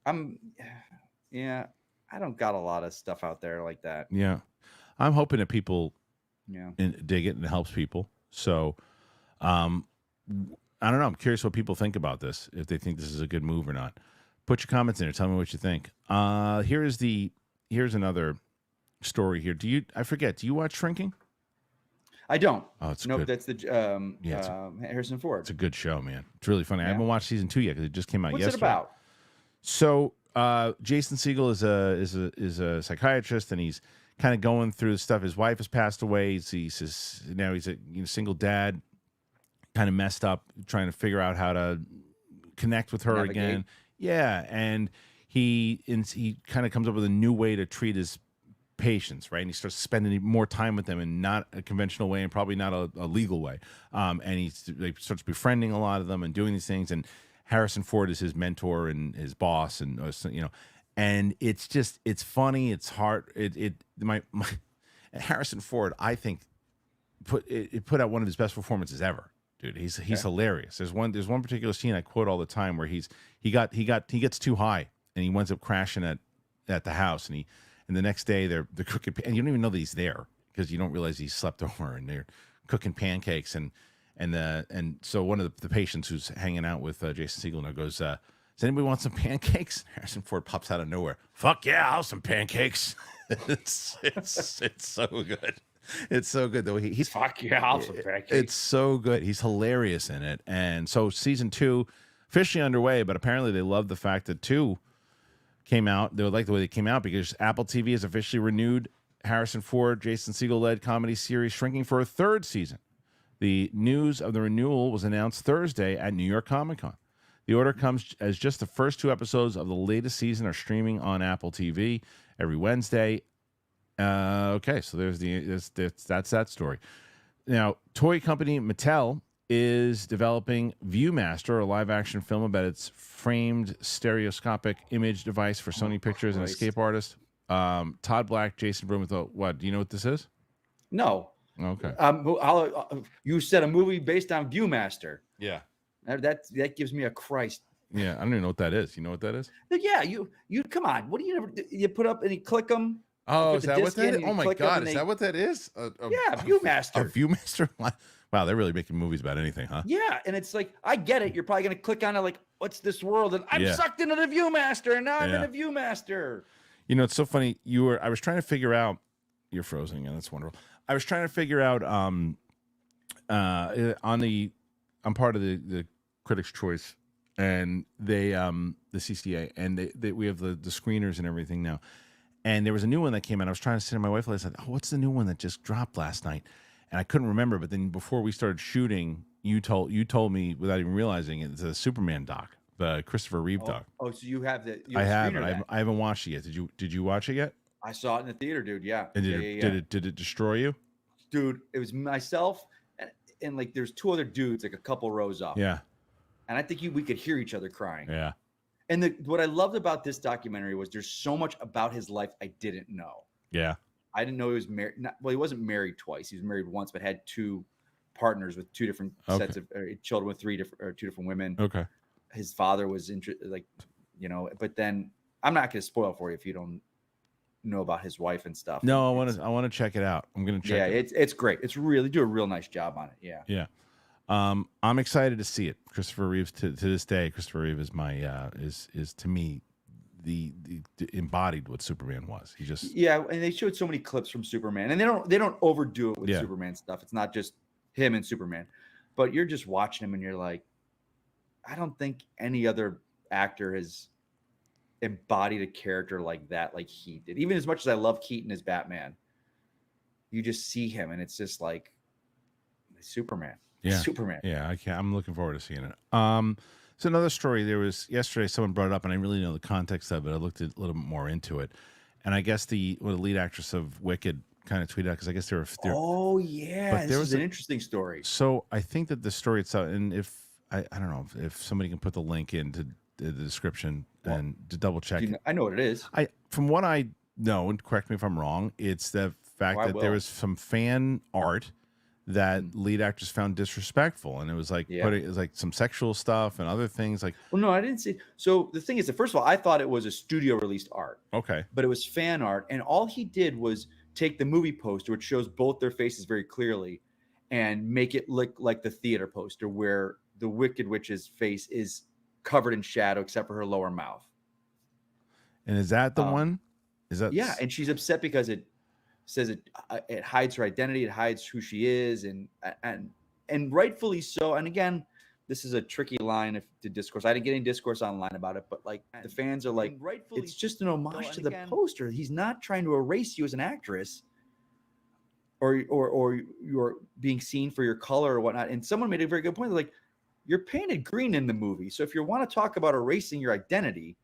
I don't got a lot of stuff out there like that. Yeah. I'm hoping that people dig it and it helps people. So I don't know. I'm curious what people think about this, if they think this is a good move or not. Put your comments in there. Tell me what you think. Here's another story here. Do you watch Shrinking? I don't. Oh, it's nope. good. That's the Harrison Ford. It's a good show, man. It's really funny. I haven't watched season 2 yet because it just came out yesterday. What's it about? So Jason Segel is a psychiatrist, and he's kind of going through the stuff. His wife has passed away. He's a single dad, kind of messed up, trying to figure out how to connect with her again. Yeah, and he kind of comes up with a new way to treat his patients, right? And he starts spending more time with them in not a conventional way and probably not a legal way. And he starts befriending a lot of them and doing these things. And Harrison Ford is his mentor and his boss, and and it's funny, it's hard. Harrison Ford, I think, put out one of his best performances ever. Dude, he's hilarious. There's one particular scene I quote all the time where he gets too high and he winds up crashing at the house, and the next day they're cooking, and you don't even know that he's there because you don't realize he slept over, and they're cooking pancakes, and so one of the patients who's hanging out with Jason Segel now goes, does anybody want some pancakes? Harrison Ford pops out of nowhere. Fuck yeah, I'll have some pancakes. it's so good. It's so good though. He's fuck yeah, I'll have some pancakes. It's so good. He's hilarious in it. And so season 2 officially underway, but apparently they love the fact that 2 came out. They would like the way they came out because Apple TV has officially renewed Harrison Ford, Jason Segel-led comedy series Shrinking for a 3rd season. The news of the renewal was announced Thursday at New York Comic Con. The order comes as just the first 2 episodes of the latest season are streaming on Apple TV every Wednesday. Okay, so that's that story. Now, toy company Mattel is developing Viewmaster, a live-action film about its framed stereoscopic image device for Sony Pictures and escape artists. Todd Black, Jason Blumenthal. What? Do you know what this is? No. Okay. You said a movie based on Viewmaster. Yeah. That gives me a Christ. Yeah, I don't even know what that is. You know what that is? Yeah, you come on. What do you put up and you click them? Oh, is that what that is? Oh my God, is that what that is? Yeah, Viewmaster. A Viewmaster. Wow, they're really making movies about anything, huh? Yeah, and it's like, I get it. You're probably going to click on it like, what's this world? And I'm sucked into the Viewmaster, and now I'm in a Viewmaster. You know, it's so funny. I was trying to figure out. You're frozen, and that's wonderful. I was trying to figure out I'm part of the Critics' Choice, and they the CCA, and we have the screeners and everything now. And there was a new one that came out. I was trying to say to my wife, I said, "Oh, what's the new one that just dropped last night?" And I couldn't remember. But then before we started shooting, you told me without even realizing it, it's a Superman doc, the Christopher Reeve doc. Oh, so you have the? I have it. I haven't watched it yet. Did you watch it yet? I saw it in the theater, dude. Yeah. And did it destroy you? Dude, it was myself and like there's two other dudes like a couple rows up. Yeah. And I think we could hear each other crying. Yeah. And what I loved about this documentary was there's so much about his life I didn't know. Yeah. I didn't know he was married. Well, he wasn't married twice. He was married once, but had two partners with two different sets of children with two different women. Okay. His father was but then I'm not going to spoil for you if you don't know about his wife and stuff. No, I want to check it out. I'm going to check it. Yeah, it's great. It's really do a real nice job on it. Yeah. Yeah. I'm excited to see it. Christopher Reeves to this day. Christopher Reeve is my is to me the embodied what Superman was. He just and they showed so many clips from Superman, and they don't overdo it with Superman stuff. It's not just him and Superman, but you're just watching him and you're like, I don't think any other actor has embodied a character like that, like he did. Even as much as I love Keaton as Batman, you just see him and it's just like Superman. Yeah. Superman. Yeah, I'm looking forward to seeing it. So another story, there was yesterday someone brought it up and I really know the context of it. I looked a little bit more into it. And I guess the lead actress of Wicked kind of tweeted out because I guess there were oh yeah, but this was an interesting story. So I think that the story itself, and if I don't know if somebody can put the link into the description and to double check. I know what it is. From what I know, and correct me if I'm wrong, it's the fact that there was some fan art that lead actors found disrespectful, and it was like it was like some sexual stuff and other things. Like, well, no, I didn't see. So the thing is that first of all, I thought it was a studio released art. Okay, but it was fan art, and all he did was take the movie poster, which shows both their faces very clearly, and make it look like the theater poster where the Wicked Witch's face is covered in shadow except for her lower mouth. And is that the one? Is that and she's upset because it says it hides her identity, it hides who she is, and rightfully so. And again, this is a tricky line to discourse. I didn't get any discourse online about it, but like the fans are like, it's just an homage to the poster. He's not trying to erase you as an actress or you're being seen for your color or whatnot. And someone made a very good point. They're like, you're painted green in the movie. So if you want to talk about erasing your identity,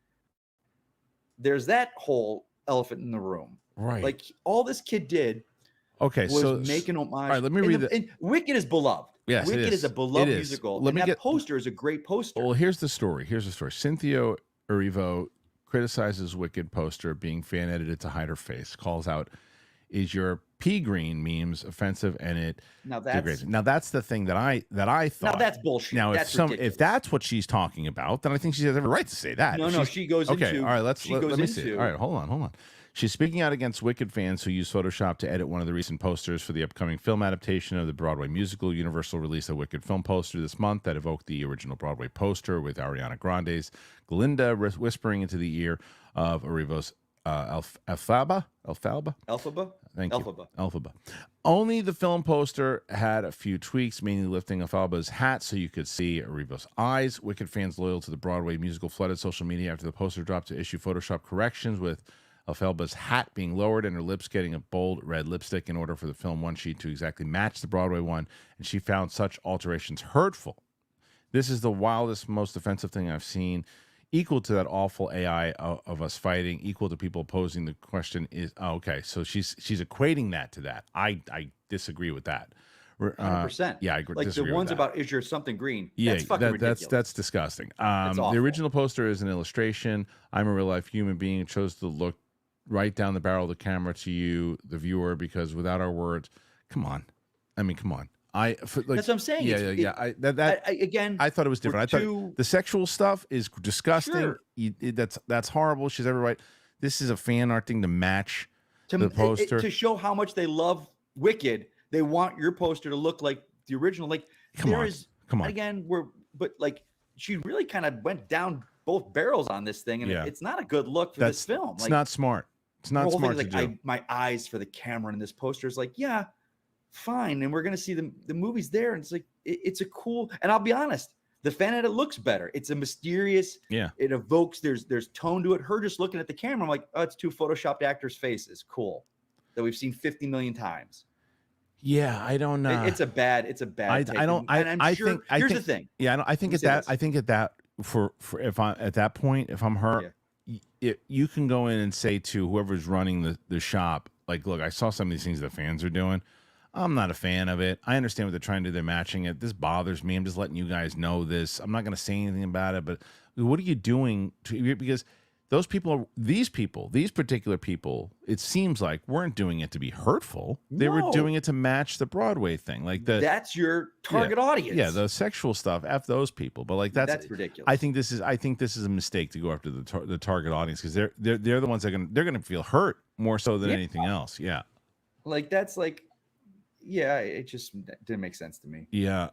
there's that whole elephant in the room. Right. Like all this kid did was make an homage. All right, let me read and Wicked is beloved. Yes, Wicked is a beloved musical. That poster is a great poster. Well, here's the story. Cynthia Erivo criticizes Wicked poster being fan edited to hide her face, calls out, "Is your pea green memes offensive?" And it degrades. Now that's the thing that I thought. Now that's bullshit. Now if that's what she's talking about, then I think she has every right to say that. No, she goes into. Okay, all right. Let me see. All right, hold on. She's speaking out against Wicked fans who use Photoshop to edit one of the recent posters for the upcoming film adaptation of the Broadway musical. Universal released a Wicked film poster this month that evoked the original Broadway poster with Ariana Grande's Glinda whispering into the ear of Erivo's Elphaba. Thank you. Elphaba. Only the film poster had a few tweaks, mainly lifting Elphaba's hat so you could see Erivo's eyes. Wicked fans loyal to the Broadway musical flooded social media after the poster dropped to issue Photoshop corrections, with Elphaba's hat being lowered and her lips getting a bold red lipstick in order for the film one sheet to exactly match the Broadway one, and she found such alterations hurtful. This is the wildest, most offensive thing I've seen, equal to that awful AI of us fighting, equal to people posing the question is, so she's equating that to that. I disagree with that. 100%. Yeah, I agree. Like the ones about is your something green? Yeah, that's fucking ridiculous. That's disgusting. The original poster is an illustration. I'm a real life human being who chose to look right down the barrel of the camera to you, the viewer, because without our words, come on. I mean, come on. That's what I'm saying. Yeah. Again, I thought it was different. I thought the sexual stuff is disgusting. Sure. That's horrible. She's every right. This is a fan art thing to match the poster. To show how much they love Wicked, they want your poster to look like the original. Like, come on. Again, but like, she really kind of went down both barrels on this thing, and it's not a good look for this film. It's not smart. It's not smart to do. My eyes for the camera in this poster is like, yeah, fine, and we're gonna see the movies there, and it's like it's a cool. And I'll be honest, the fan edit looks better. It's a mysterious. Yeah. It evokes. There's tone to it. Her just looking at the camera, I'm like, oh, it's two photoshopped actors' faces. Cool, that we've seen 50 million times. Yeah, I don't know. It's a bad. I don't. I think. Here's the thing. Yeah, I think at that. I think at that. For if I at that point, if I'm her, you can go in and say to whoever's running the shop, like, look, I saw some of these things the fans are doing. I'm not a fan of it. I understand what they're trying to do. They're matching it. This bothers me. I'm just letting you guys know this. I'm not going to say anything about it, but what are you doing because these particular people, it seems like weren't doing it to be hurtful. They were doing it to match the Broadway thing. Like that's your target audience. Yeah, the sexual stuff. F those people. But like that's ridiculous. I think this is a mistake to go after the target audience because they're the ones that they're gonna feel hurt more so than anything else. Yeah. Like that's like, yeah, it just didn't make sense to me. Yeah.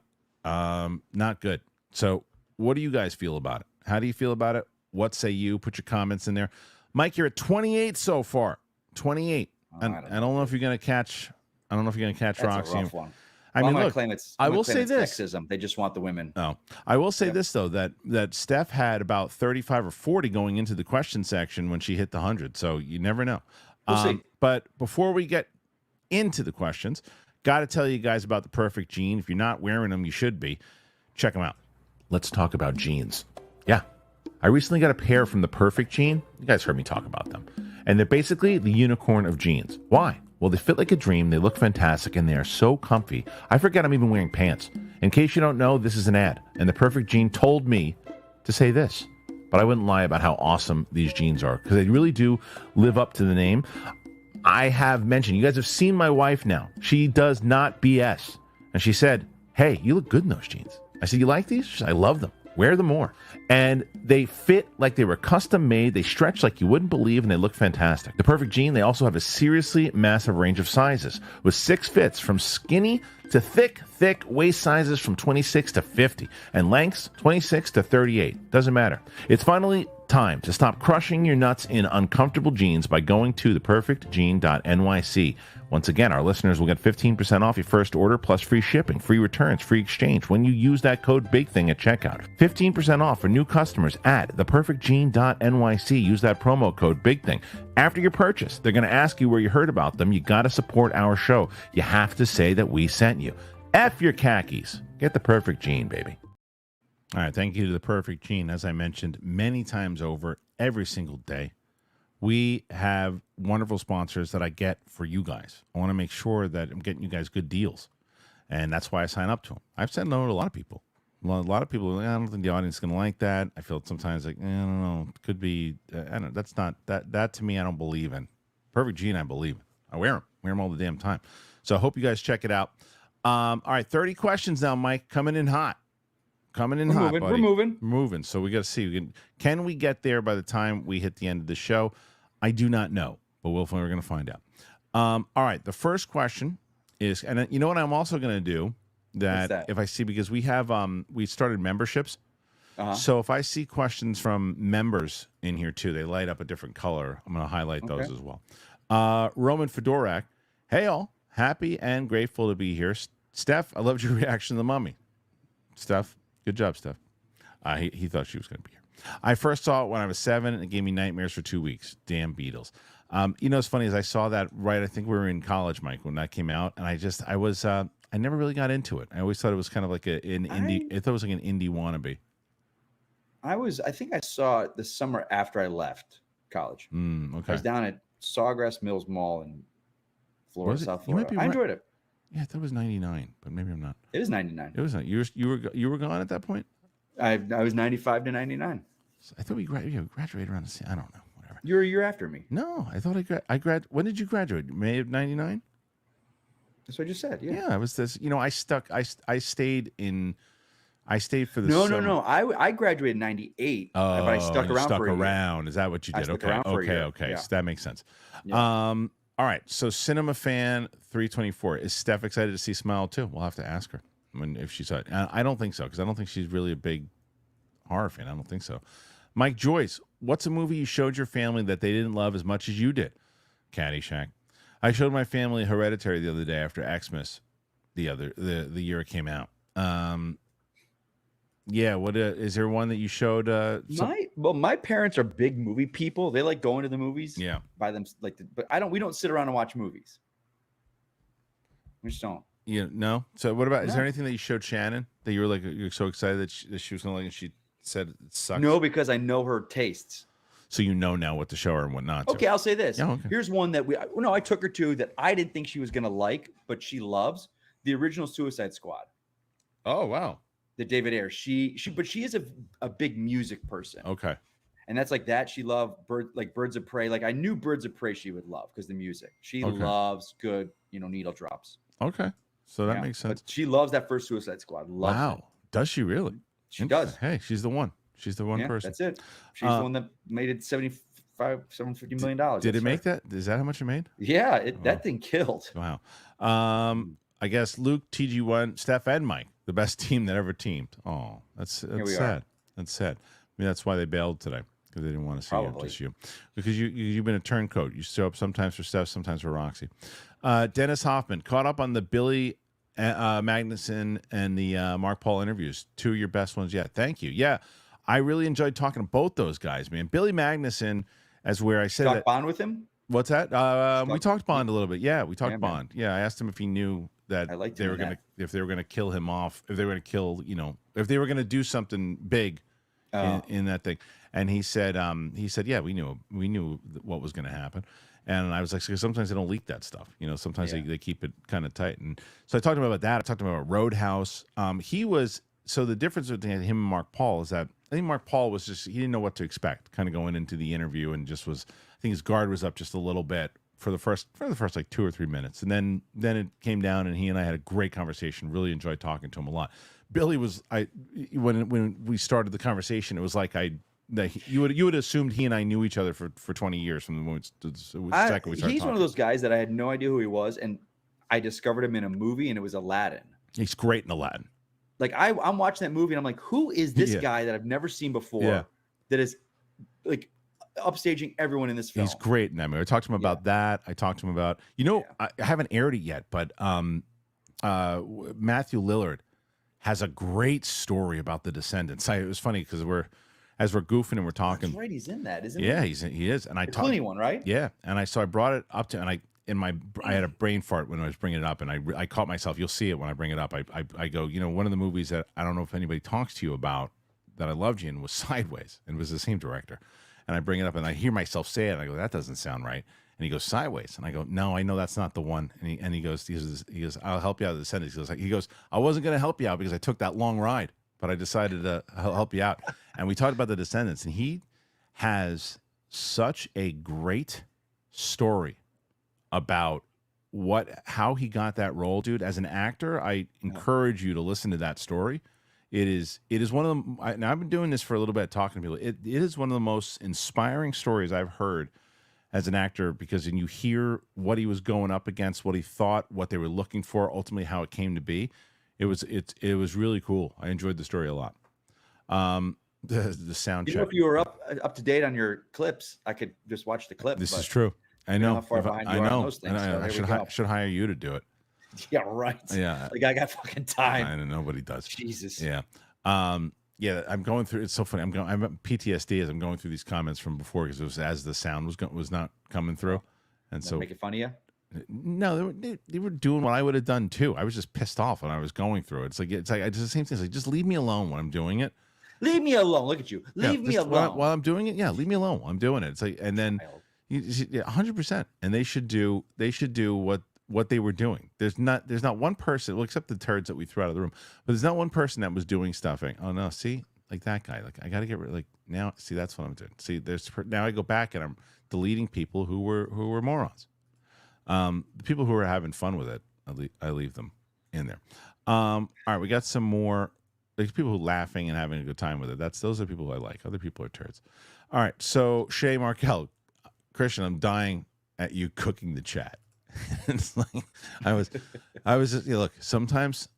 Not good. So what do you guys feel about it? How do you feel about it? What say you? Put your comments in there. Mike, you're at 28 so far. 28. I don't know if you're going to catch. I don't know if you're going to catch Roxy. That's a rough one. I mean, look, I will say this. Sexism. They just want the women. Oh, I will say this though, that Steph had about 35 or 40 going into the question section when she hit the 100. So you never know. We'll see. But before we get into the questions, got to tell you guys about the Perfect Jean. If you're not wearing them, you should be. Check them out. Let's talk about jeans. Yeah. I recently got a pair from the Perfect Jean. You guys heard me talk about them. And they're basically the unicorn of jeans. Why? Well, they fit like a dream, they look fantastic, and they are so comfy. I forget I'm even wearing pants. In case you don't know, this is an ad. And the Perfect Jean told me to say this. But I wouldn't lie about how awesome these jeans are, because they really do live up to the name. I have mentioned, you guys have seen my wife now. She does not BS. And she said, hey, you look good in those jeans. I said, you like these? She said, I love them. Wear them more. And they fit like they were custom made. They stretch like you wouldn't believe, and they look fantastic. The Perfect Jean, they also have a seriously massive range of sizes with 6 fits from skinny to thick waist sizes from 26 to 50 and lengths 26 to 38. Doesn't matter. It's finally time to stop crushing your nuts in uncomfortable jeans by going to theperfectjean.nyc. Once again, our listeners will get 15% off your first order plus free shipping, free returns, free exchange when you use that code BIGTHING at checkout. 15% off for new customers at theperfectjean.nyc. Use that promo code BIGTHING. After your purchase, they're going to ask you where you heard about them. You got to support our show. You have to say that we sent you. F your khakis. Get the Perfect Jean, baby. All right, thank you to the Perfect Jean. As I mentioned many times over, every single day, we have wonderful sponsors that I get for you guys. I want to make sure that I'm getting you guys good deals, and that's why I sign up to them. I've said no to a lot of people. A lot of people, I don't think the audience is going to like that. I feel sometimes like, I don't know, it could be, I don't know, that's not, that to me, I don't believe in. Perfect Jean, I believe in. I wear them all the damn time. So I hope you guys check it out. All right, 30 questions now, Mike, coming in hot. Buddy. We're moving. So we got to see. Can we get there by the time we hit the end of the show? I do not know, but we're going to find out. All right. The first question is, and you know what I'm also going to do that if I see, because we have, we started memberships. So if I see questions from members in here too, they light up a different color. I'm going to highlight those as well. Roman Fedorak. Hey all, happy and grateful to be here. Steph, I loved your reaction to the Mummy. Steph. Good job, Steph. He thought she was going to be here. I first saw it when I was 7, and it gave me nightmares for 2 weeks. Damn Beatles. You know, what's funny is I saw that I think we were in college, Mike, when that came out, and I never really got into it. I always thought it was kind of like indie. I thought it was like an indie wannabe. I think I saw it the summer after I left college. Okay. I was down at Sawgrass Mills Mall in Florida, South Florida. I enjoyed it. Yeah, that was 99, but maybe I'm not. It is 99. It was not. You were gone at that point? I was 95 to 99. I thought we graduated around the same. I don't know. Whatever. You're a year after me. No, I thought I grad. When did you graduate? May of '99. That's what I just said. Yeah. Yeah, I was this. I stuck. I stayed in. I stayed for the No, summer. no. I graduated in '98, but I stuck and you around stuck for a year. around. Is that what you I did? stuck Okay, around for a year. okay. Yeah. So that makes sense. Yeah. All right. So Cinema Fan 324, is Steph excited to see Smile too? We'll have to ask her if she's. I don't think so, because I don't think she's really a big horror fan. I don't think so. Mike Joyce, what's a movie you showed your family that they didn't love as much as you did? Caddyshack. I showed my family Hereditary the other day after Xmas, the year it came out. Yeah. What is there one that you showed? My parents are big movie people. They like going to the movies. Yeah. By them, but we don't sit around and watch movies. We just don't. Yeah. No. So what about? Is there No. anything that you showed Shannon that you were like you're so excited that she was gonna like, and she said it sucks? No, because I know her tastes. So you know now what to show her and what not to. Okay, I'll say this. Yeah, okay. Here's one that I took her to that I didn't think she was gonna like, but she loves the original Suicide Squad. Oh wow. The David Ayer. But she is a big music person. Okay. And that's like that. She loved Birds of Prey. Like I knew Birds of Prey she would love because the music. She loves good, needle drops. Okay. So that makes sense. But she loves that first Suicide Squad. Loves it. Does she really? She does. Hey, she's the one. She's the one person. That's it. She's the one that made it $750 million. Did it make that? Is that how much it made? Yeah, that thing killed. Wow. I guess Luke, TG1, Steph, and Mike, the best team that ever teamed. Oh, that's sad. That's sad. I mean, that's why they bailed today, because they didn't want to see you, just you. Because you've been a turncoat. You show up sometimes for Steph, sometimes for Roxy. Dennis Hoffman, caught up on the Billy Magnuson and the Mark Paul interviews. Two of your best ones yet. Thank you. Yeah, I really enjoyed talking to both those guys, man. Billy Magnuson, as where I said Talk Bond with him? What's that? We talked Bond a little bit. Yeah, we talked Bond. Yeah, I asked him if he knew that they were gonna kill him off, if they were gonna kill, if they were gonna do something big in that thing. And he said, yeah, we knew what was gonna happen. And I was like, because sometimes they don't leak that stuff, sometimes they keep it kind of tight. And so I talked to him about that. I talked to him about Roadhouse. So the difference between him and Mark Paul is that I think Mark Paul was he didn't know what to expect kind of going into the interview, and I think his guard was up just a little bit for the first like 2 or 3 minutes. And then it came down, and he and I had a great conversation. Really enjoyed talking to him a lot. Billy when we started the conversation, it was like you would assumed he and I knew each other for 20 years from the moment we started talking. He's one of those guys that I had no idea who he was, and I discovered him in a movie, and it was Aladdin. He's great in Aladdin. Like I'm watching that movie, and I'm like, who is this guy that I've never seen before that is like upstaging everyone in this film? He's great in that movie. I talked to him about that. I talked to him about, I haven't aired it yet, but Matthew Lillard has a great story about the Descendants. It was funny because as we're goofing and we're talking. That's right, he's in that, isn't he? Yeah, he is. And I talked Clooney one, right? Yeah, and I brought it up to, and I had a brain fart when I was bringing it up, and I caught myself. You'll see it when I bring it up. I go, one of the movies that I don't know if anybody talks to you about that I loved you in was Sideways, and it was the same director. And I bring it up, and I hear myself say it, and I go, that doesn't sound right. And he goes, Sideways, and I go, no, I know that's not the one. And he goes, I'll help you out of the sentence. He goes, I wasn't going to help you out because I took that long ride, but I decided to help you out. And we talked about the Descendants, and he has such a great story about how he got that role, dude. As an actor, I encourage you to listen to that story. It is one of them. Now I've been doing this for a little bit, talking to people. It is one of the most inspiring stories I've heard as an actor, because when you hear what he was going up against, what he thought, what they were looking for, ultimately how it came to be, it was really cool. I enjoyed the story a lot. The sound check. If you were up to date on your clips, I could just watch the clip. This is true. I know. How far behind you are on those things. I should hire you to do it. Yeah, right. Yeah. Like I got fucking time. I know nobody does. Jesus. Yeah. Yeah. I'm going through. It's so funny. I'm PTSD as I'm going through these comments from before, because it was as the sound was not coming through, and so making fun of you. No, they were doing what I would have done too. I was just pissed off when I was going through it. It's like it's the same thing. It's like, just leave me alone when I'm doing it. Leave me alone. Look at you. Leave me alone while I'm doing it. Yeah, leave me alone while I'm doing it. It's like, and then 100%. And they should do what they were doing. There's not one person, well, except the turds that we threw out of the room, but there's not one person that was doing stuffing. Oh no, see, like that guy. Like I got to get rid. Like now, see, that's what I'm doing. See, now I go back and I'm deleting people who were morons. The people who are having fun with it, I leave them in there. All right, we got some more. There's people who are laughing and having a good time with it. Those are people I like. Other people are turds. All right, so Shay Markel, Kristian, I'm dying at you cooking the chat. It's like I was just look. Sometimes,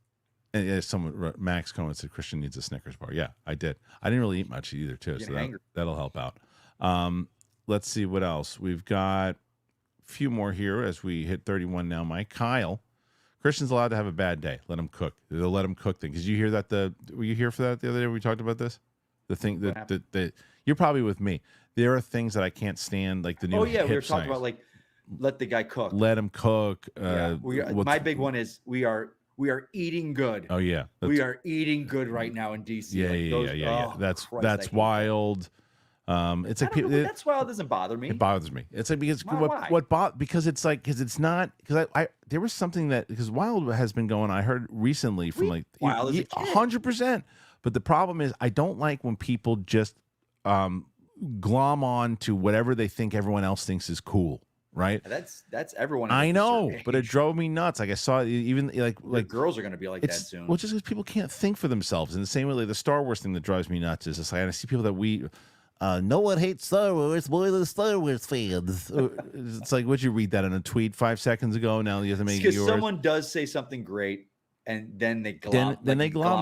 and someone Max Cohen said Kristian needs a Snickers bar. Yeah, I did. I didn't really eat much either too, so that'll help out. Let's see what else we've got. A few more here as we hit 31 now. Mike Kyle. Kristian's allowed to have a bad day. Let him cook. They'll let him cook thing. Because you hear that were you here for that the other day when we talked about this? The thing that you're probably with me. There are things that I can't stand, like the new. Oh yeah, we were talking about like let the guy cook. Let him cook. My big one is we are eating good. Oh yeah, we are eating good right now in DC. Yeah. That's wild. It's like that's wild. Doesn't bother me. It bothers me. It's like because because it's not because I there was something that because wild has been going. I heard recently from like 100%. But the problem is I don't like when people just glom on to whatever they think everyone else thinks is cool. Right. That's everyone. I know, but it drove me nuts. Like I saw even like girls are going to be like that soon. Well, just because people can't think for themselves. In the same way, like the Star Wars thing that drives me nuts is just like I see people that no one hates Star Wars more than Star Wars fans. It's like, would you read that in a tweet 5 seconds ago? Now you have to make it yours. Because someone does say something great, and then they glom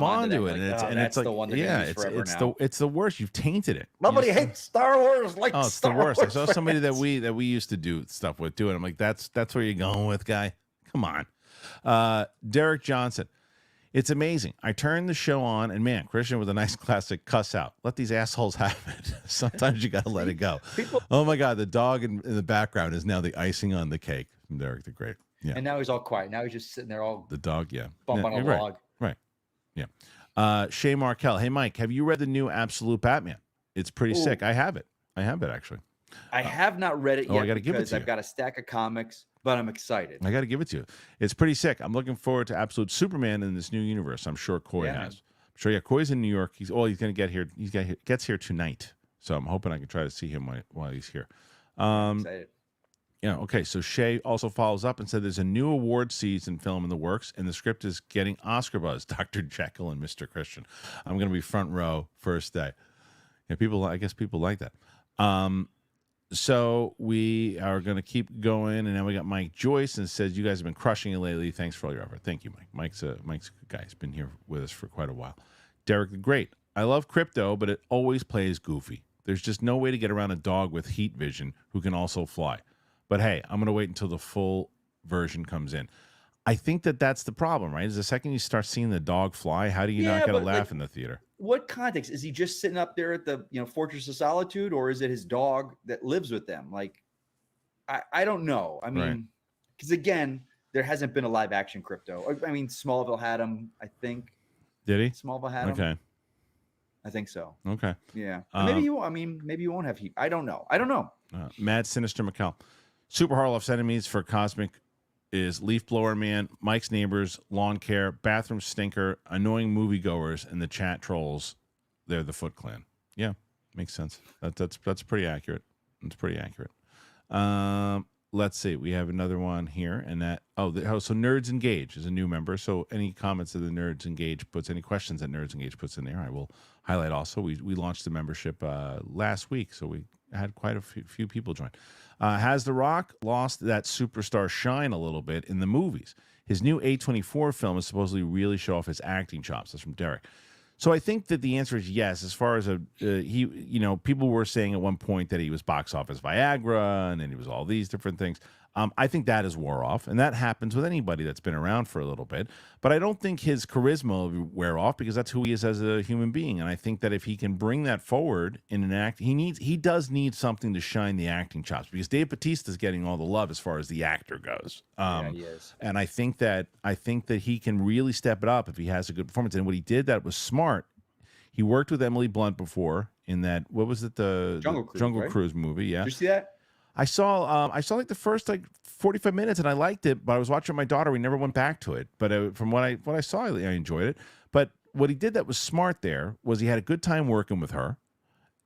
onto it, and it's like the one it's the worst. You've tainted it. Nobody hates Star Wars like it's Star the worst. Wars I saw somebody that we used to do stuff with doing. I'm like, that's where you're going with, guy. Come on, Derek Johnson. It's amazing. I turned the show on, and man, Kristian with a nice classic cuss out. Let these assholes have it. Sometimes you got to let it go. Oh my God, the dog in the background is now the icing on the cake from Derek the Great. Yeah. And now he's all quiet. Now he's just sitting there all the dog, bump on a log. Right. Yeah. Shay Markel. Hey Mike, have you read the new Absolute Batman? It's pretty sick. I have it actually. I have not read it yet I gotta give it to you. I've got a stack of comics, but I'm excited. I got to give it to you. It's pretty sick. I'm looking forward to Absolute Superman in this new universe. I'm sure Coy has. I'm sure, Coy's in New York. He's going to get here. Gets here tonight. So I'm hoping I can try to see him while he's here. I'm excited. Yeah, okay. So Shay also follows up and said there's a new award season film in the works, and the script is getting Oscar buzz. Dr. Jekyll and Mr. Kristian. I'm going to be front row first day. Yeah, I guess people like that. So we are going to keep going, and now we got Mike Joyce, and says you guys have been crushing it lately. Thanks for all your effort. Thank you, Mike. Mike's a good guy. He's been here with us for quite a while. Derek the Great. I love crypto, but it always plays goofy. There's just no way to get around a dog with heat vision who can also fly. But hey, I'm going to wait until the full version comes in. I think that's the problem, right? Is the second you start seeing the dog fly, how do you not get a laugh in the theater? What context? Is he just sitting up there at the Fortress of Solitude, or is it his dog that lives with them? Like, I don't know. I mean, because again, there hasn't been a live action crypto. I mean, Smallville had him, I think. Did he? Smallville had him. Okay. I think so. Okay. Yeah. Maybe you won't have heat. I don't know. Mad Sinister McCall. Super Harloff's enemies for Cosmic is Leaf Blower Man, Mike's Neighbors, Lawn Care, Bathroom Stinker, Annoying Moviegoers, and the chat trolls. They're the Foot Clan. Yeah, makes sense. That's pretty accurate. It's pretty accurate. Let's see. We have another one here, and so Nerds Engage is a new member. So any comments that the Nerds Engage puts, any questions that Nerds Engage puts in there, I will highlight. Also, we launched the membership last week, so we had quite a few people join. Has The Rock lost that superstar shine a little bit in the movies? His new A24 film is supposedly really show off his acting chops. That's from Derek. So I think that the answer is yes. As far as people were saying at one point that he was box office Viagra, and then he was all these different things. I think that is wore off, and that happens with anybody that's been around for a little bit. But I don't think his charisma will wear off because that's who he is as a human being. And I think that if he can bring that forward in an act, he does need something to shine the acting chops because Dave Bautista is getting all the love as far as the actor goes. He is. And I think that he can really step it up if he has a good performance. And what he did that was smart. He worked with Emily Blunt before in that, what was it, the Jungle Cruise movie? Yeah. Did you see that? I saw like the first 45 minutes and I liked it, but I was watching with my daughter. We never went back to it. But from what I saw, I enjoyed it. But what he did that was smart there was he had a good time working with her,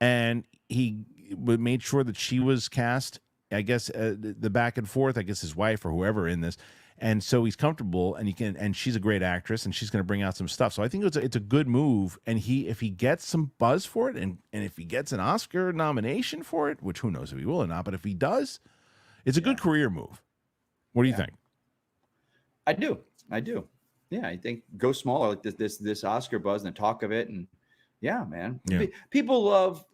and he made sure that she was cast, I guess, the back and forth, I guess his wife or whoever in this. And so he's comfortable, and she's a great actress, and she's going to bring out some stuff. So I think it's a good move. And if he gets some buzz for it, and if he gets an Oscar nomination for it, which who knows if he will or not, but if he does, it's a good career move. What do you think? I do. Yeah, I think go smaller, like this Oscar buzz and the talk of it, and yeah, man. Yeah. People love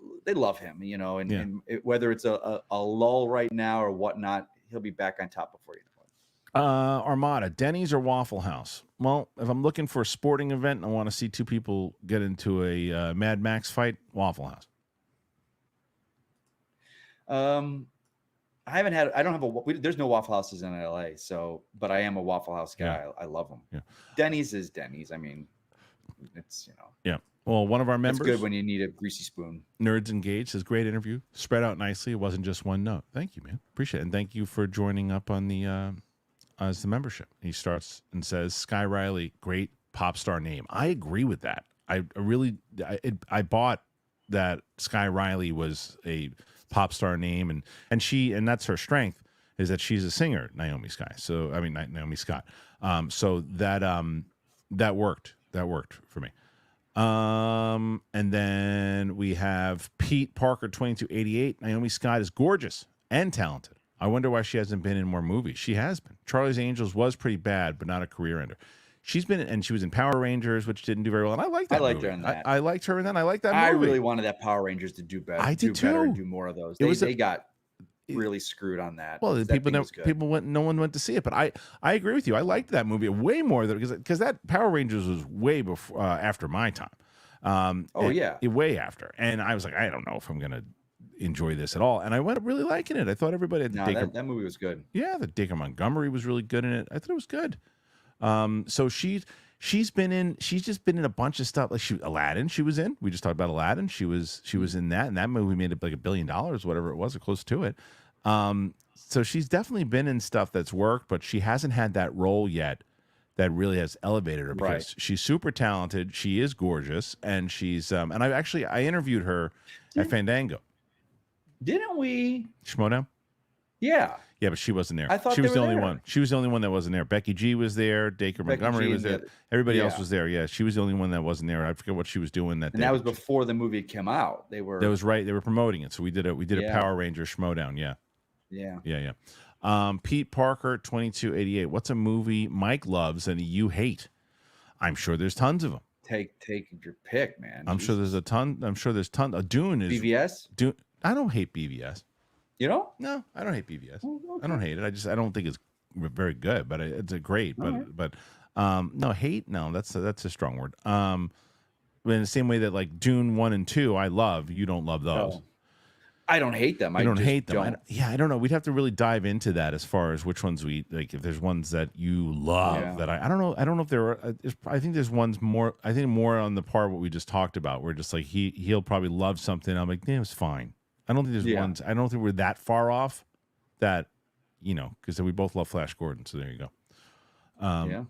him, and whether it's a lull right now or whatnot, he'll be back on top before you know it. Armada, Denny's or Waffle House? Well, if I'm looking for a sporting event and I want to see two people get into a Mad Max fight, Waffle House. There's no Waffle Houses in LA, but I am a Waffle House guy. Yeah. I love them. Yeah. Denny's is Denny's. I mean, it's, Yeah. Well, one of our members, it's good when you need a greasy spoon. Nerds Engaged, says great interview. Spread out nicely. It wasn't just one note. Thank you, man. Appreciate it. And thank you for joining up on the as the membership. He starts and says, Sky Riley, great pop star name. I agree with that. I bought that Sky Riley was a pop star name, and that's her strength, is that she's a singer, Naomi Scott. So that worked. That worked for me. And then we have Pete Parker 2288. Naomi Scott is gorgeous and talented. I wonder why she hasn't been in more movies. She has been. Charlie's Angels was pretty bad, but not a career ender. She was in Power Rangers, which didn't do very well. And I liked that. I liked her in that. I liked her in that. I liked that movie. I really wanted that Power Rangers to do better. I did too. Better and do more of those. They got really screwed on that. Well, no one went to see it, but I agree with you. I liked that movie way more because that Power Rangers was way before after my time. Way after. And I was like, I don't know if I'm gonna enjoy this at all. And I went up really liking it. I thought everybody had that movie was good. Yeah, the Dacre Montgomery was really good in it. I thought it was good. So she's just been in a bunch of stuff. Like Aladdin, she was in. We just talked about Aladdin. She was in that, and that movie made it like $1 billion, whatever it was, or close to it. So she's definitely been in stuff that's worked, but she hasn't had that role yet that really has elevated her, because she's super talented. She is gorgeous, and she's and I interviewed her at Fandango. Didn't we? Schmoedown? Yeah. Yeah, but she wasn't there. I thought she was the only there. one. She was the only one that wasn't there. Becky G was there. Dacre Montgomery was there. Everybody else was there. Yeah, she was the only one that wasn't there. I forget what she was doing that day. And that was before the movie came out. That was right. They were promoting it, so we did a Power Ranger Schmoedown. Yeah. Pete Parker 2288. What's a movie Mike loves and you hate? I'm sure there's tons of them. Take your pick, man. I'm sure there's a ton. Dune is BVS. Dune. I don't hate BVS. You know? No, I don't hate BVS. Oh, okay. I don't hate it. I don't think it's very good, but it's a great. But no hate. No, that's a strong word. In the same way that like Dune 1 and 2, I love. You don't love those. No. I don't hate them. I don't hate them. I don't know. We'd have to really dive into that as far as which ones we like. If there's ones that you love that I don't know. I don't know if there are. I think there's ones more. I think more on the part of what we just talked about, where just like he'll probably love something. I'm like, yeah, it's fine. I don't think there's ones. I don't think we're that far off. That because we both love Flash Gordon. So there you go. And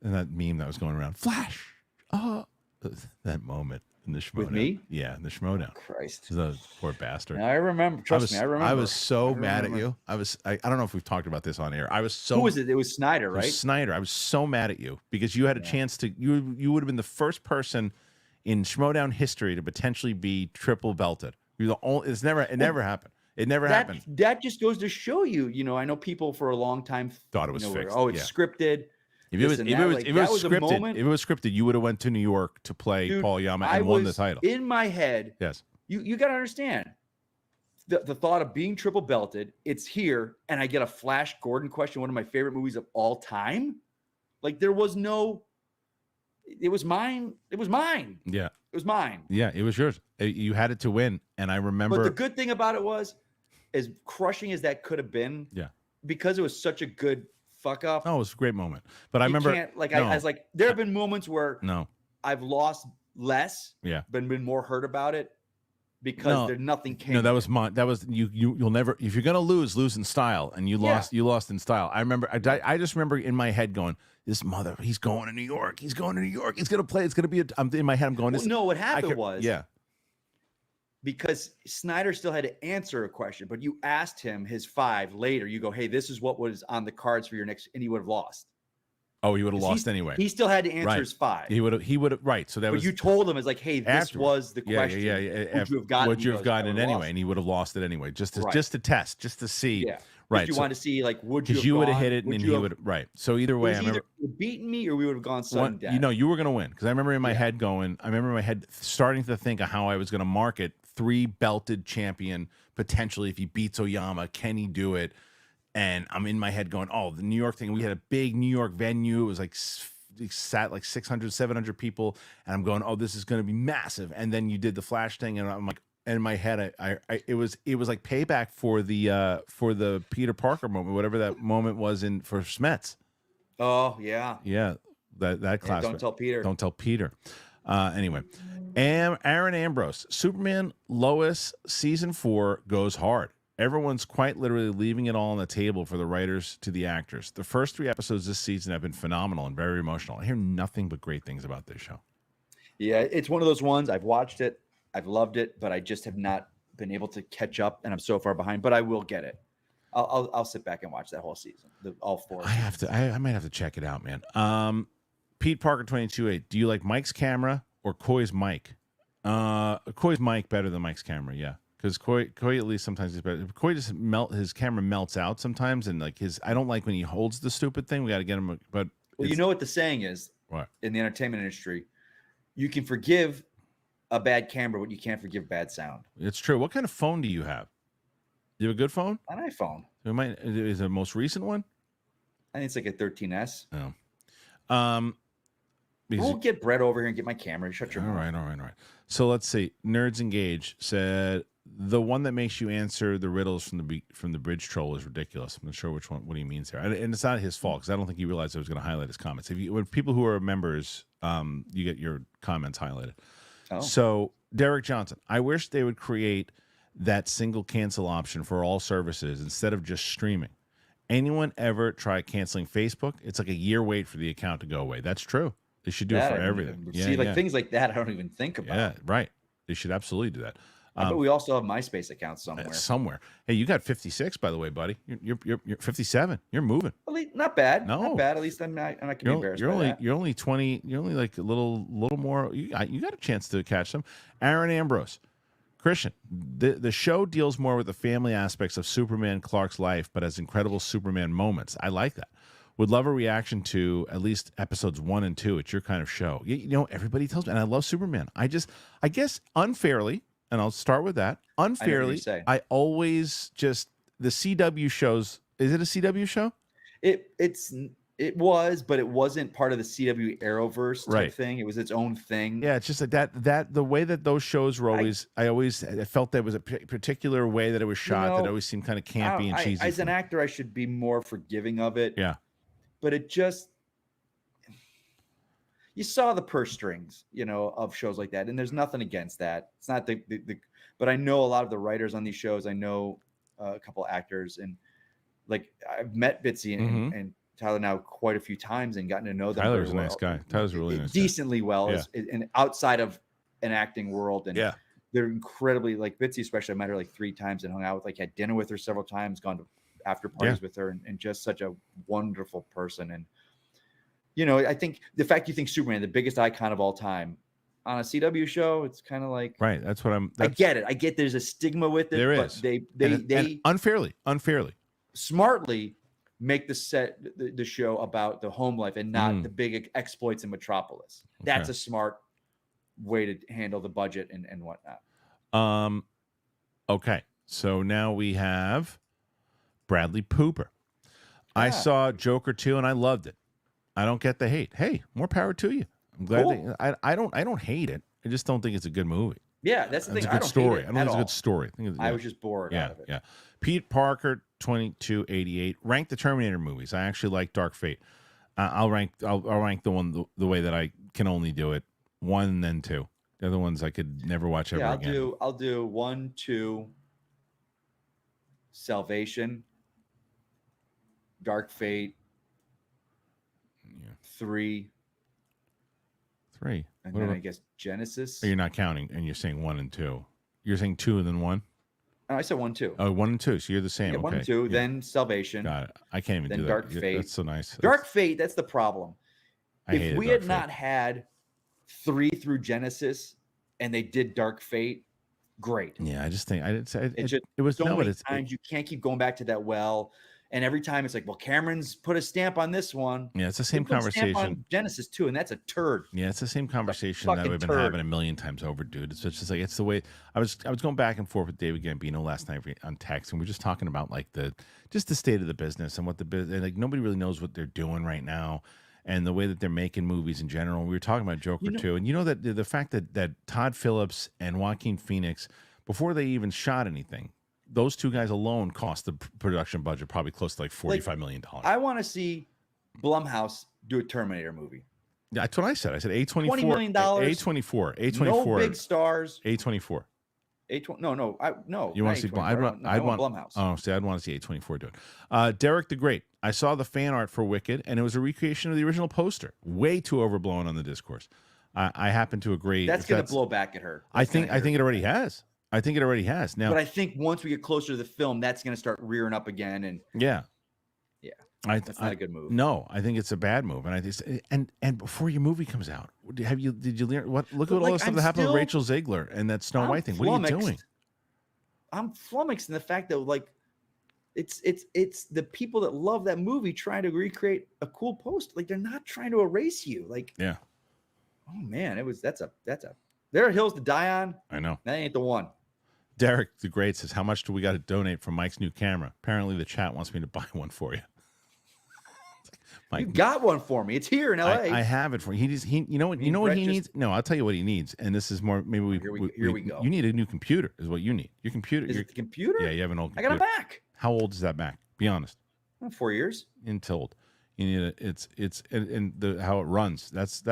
that meme that was going around, Flash. That moment. In the Schmoedown. With me? Yeah, in the Schmoedown. Oh, Christ. The poor bastard. Now, I remember. Trust me, I remember. I was so mad at you. I don't know if we've talked about this on air. I was so. Who was it? It was Snyder, right? Snyder. I was so mad at you because you had a chance to. You would have been the first person in Schmoedown history to potentially be triple belted. You're the only. It never happened. It never happened. That just goes to show you. I know people for a long time thought it was fixed. It's scripted. If it was scripted, you would have went to New York to play Paul Yama and won the title. In my head, yes. You got to understand the thought of being triple belted. It's here, and I get a Flash Gordon question, one of my favorite movies of all time. Like there was no. It was mine. It was mine. Yeah, it was mine. Yeah, it was yours. You had it to win, and I remember. But the good thing about it was, as crushing as that could have been, because it was such a good fuck up. Oh, it was a great moment. But I remember, I was like, there have been moments where I've lost less, been more hurt about it, because there's nothing came. No, that was you'll never, if you're gonna lose in style, and you lost in style. I remember I just remember in my head going, this mother, he's going to New York, he's gonna play, it's gonna be I'm in my head, I'm going, no, what happened was because Snyder still had to answer a question, but you asked him his 5 later. You go, hey, this is what was on the cards for your next, and he would have lost. Oh, he would have lost anyway. He still had to answer his 5. He would have right. So that but was. you told him, it's like, hey, this was the question. Yeah. Would you have gotten it anyway? And he would have lost it anyway, just to test, just to see. Yeah. Right. You wanted to see, like, would you? Because you would have hit it, and he would. Right. So either way, I remember beaten me, or we would have gone sudden death. You were going to win, because I remember in my head going. I remember in my head starting to think of how I was going to market 3 belted champion potentially. If he beats Oyama, can he do it? And I'm in my head going, oh, the New York thing. We had a big New York venue. It was like sat like 600, 700 people. And I'm going, oh, this is going to be massive. And then you did the Flash thing. And I'm like, in my head, it was like payback for the Peter Parker moment, whatever that moment was for Smets. Oh, yeah. Yeah. That class. Don't tell Peter. Don't tell Peter. Anyway, Aaron Ambrose, Superman Lois season 4 goes hard. Everyone's quite literally leaving it all on the table for the writers to the actors. The first 3 episodes this season have been phenomenal and very emotional. I hear nothing but great things about this show. Yeah, it's one of those ones. I've watched it. I've loved it, but I just have not been able to catch up, and I'm so far behind. But I will get it. I'll sit back and watch that whole season, all 4. I might have to check it out, man. Pete Parker 22.8. Do you like Mike's camera or Coy's mic? Coy's mic better than Mike's camera, yeah. Because Coy at least sometimes is better. Coy just his camera melts out sometimes, and like I don't like when he holds the stupid thing. We got to get him. But you know what the saying is? What? In the entertainment industry, you can forgive a bad camera, but you can't forgive bad sound. It's true. What kind of phone do you have? You have a good phone? An iPhone. Is it the most recent one? I think it's like a 13S. Oh. We'll get Brett over here and get my camera. Shut your mouth. All right. So let's see. Nerds Engage said the one that makes you answer the riddles from the bridge troll is ridiculous. I'm not sure what he means there, and it's not his fault, because I don't think he realized I was going to highlight his comments. When people who are members, you get your comments highlighted. Oh. So Derek Johnson, I wish they would create that single cancel option for all services instead of just streaming. Anyone ever try canceling Facebook? It's like a year wait for the account to go away. That's true. They should do it for everything. Things like that I don't even think about. Yeah, right. They should absolutely do that. But we also have MySpace accounts somewhere. Hey, you got 56, by the way, buddy. You're 57. You're moving. Not bad. No, not bad. At least I'm not going to be embarrassed. You're only 20. You're only like a little more. You got a chance to catch them. Aaron Ambrose, Kristian. The show deals more with the family aspects of Superman Clark's life, but has incredible Superman moments. I like that. Would love a reaction to at least episodes 1 and 2. It's your kind of show. You know, everybody tells me, and I love Superman. I guess unfairly, and I'll start with that. Unfairly, I always just the CW shows. Is it a CW show? It was, but it wasn't part of the CW Arrowverse type thing. It was its own thing. Yeah, it's just that the way that those shows were always. I felt there was a particular way that it was shot that always seemed kind of campy and cheesy. As an actor, I should be more forgiving of it. Yeah. But it just, you saw the purse strings, of shows like that. And there's nothing against that. It's not but I know a lot of the writers on these shows. I know a couple actors, and like I've met Bitsy and Tyler now quite a few times and gotten to know them. Tyler's a nice guy. Tyler's really nice. Decently well, and outside of an acting world. And they're incredibly, like Bitsy especially, I met her like 3 times and hung out with, had dinner with her several times, gone to after parties with her, and just such a wonderful person. And I think the fact you think Superman, the biggest icon of all time, on a CW show, it's kind of like, right. That's what I get it. I get there's a stigma with it. There but is. They unfairly smartly make the show about the home life and not the big exploits in Metropolis. Okay. That's a smart way to handle the budget and whatnot. Okay. So now we have Bradley Pooper. I saw Joker 2 and I loved it. I don't get the hate. Hey, more power to you. I'm glad. Cool. I don't hate it. I just don't think it's a good movie. Yeah, that's the thing. It's a good story. I don't think it's a good story. I was just bored out of it. Yeah. Pete Parker 2288. Rank the Terminator movies. I actually like Dark Fate. I'll rank the one the way that I can only do it. 1 and then 2. They're the ones I could never watch ever again. I'll do 1, 2, Salvation, Dark Fate, Yeah. 3, 3. and What then about, I guess Genesis. you're not counting, and you're saying 1 and 2. You're saying 2 and then 1? Oh, I said 1, 2. Oh, 1 and 2. So you're the same. Yeah, Okay. 1 and 2, Yeah. then Salvation. Got it. I can't even then do that. Dark Fate. That's so nice. Dark Fate, that's the problem. I If hated we Dark had not had 3 through Genesis and they did Dark Fate, great. Yeah, I just think it was so no, many it's times you can't keep going back to that well. And every time it's like, well, Cameron's put a stamp on this one. yeah, it's the same They put a stamp conversation. on Genesis too, and that's a turd. Yeah, it's the same conversation that fucking we've been turd. having a million times over, dude. It's just like it's the way I was going back and forth with David Gambino last night on text, and we are just talking about like the state of the business and what the business, like nobody really knows what they're doing right now, and the way that they're making movies in general. We were talking about Joker too, and that the fact that Todd Phillips and Joaquin Phoenix, before they even shot anything, those two guys alone cost the production budget probably close to like $45 million. I want to see Blumhouse do a Terminator movie. That's what I said. I said A24. $20 million. A24. No big stars. A24. No. You want to see? I'd want Blumhouse. Oh, see, I'd want to see A24 do it. Derek the Great. I saw the fan art for Wicked, and it was a recreation of the original poster. Way too overblown on the discourse. I happen to agree. That's going to blow back at her. I think it already has. I think it already has. Now, but I think once we get closer to the film, that's going to start rearing up again. And yeah, that's not a good move. No, I think it's a bad move. And I think and before your movie comes out, did you learn what? Look at all the stuff that happened with Rachel Zegler and that Snow White thing. What are you doing? I'm flummoxed in the fact that like it's the people that love that movie trying to recreate a cool post. Like they're not trying to erase you. Like yeah. Oh man, that's a there are hills to die on. I know. That ain't the one. Derek the Great says, "How much do we got to donate for Mike's new camera?" Apparently, the chat wants me to buy one for you. Mike, you got one for me. It's here in LA. I have it for you. You know what he needs? No, I'll tell you what he needs. And this is more maybe here we go. You need a new computer, is what you need. Your computer. Is it the computer? Yeah, you have an old computer. I got a Mac. How old is that Mac? Be honest. 4 years. Into old. You need how it runs. That's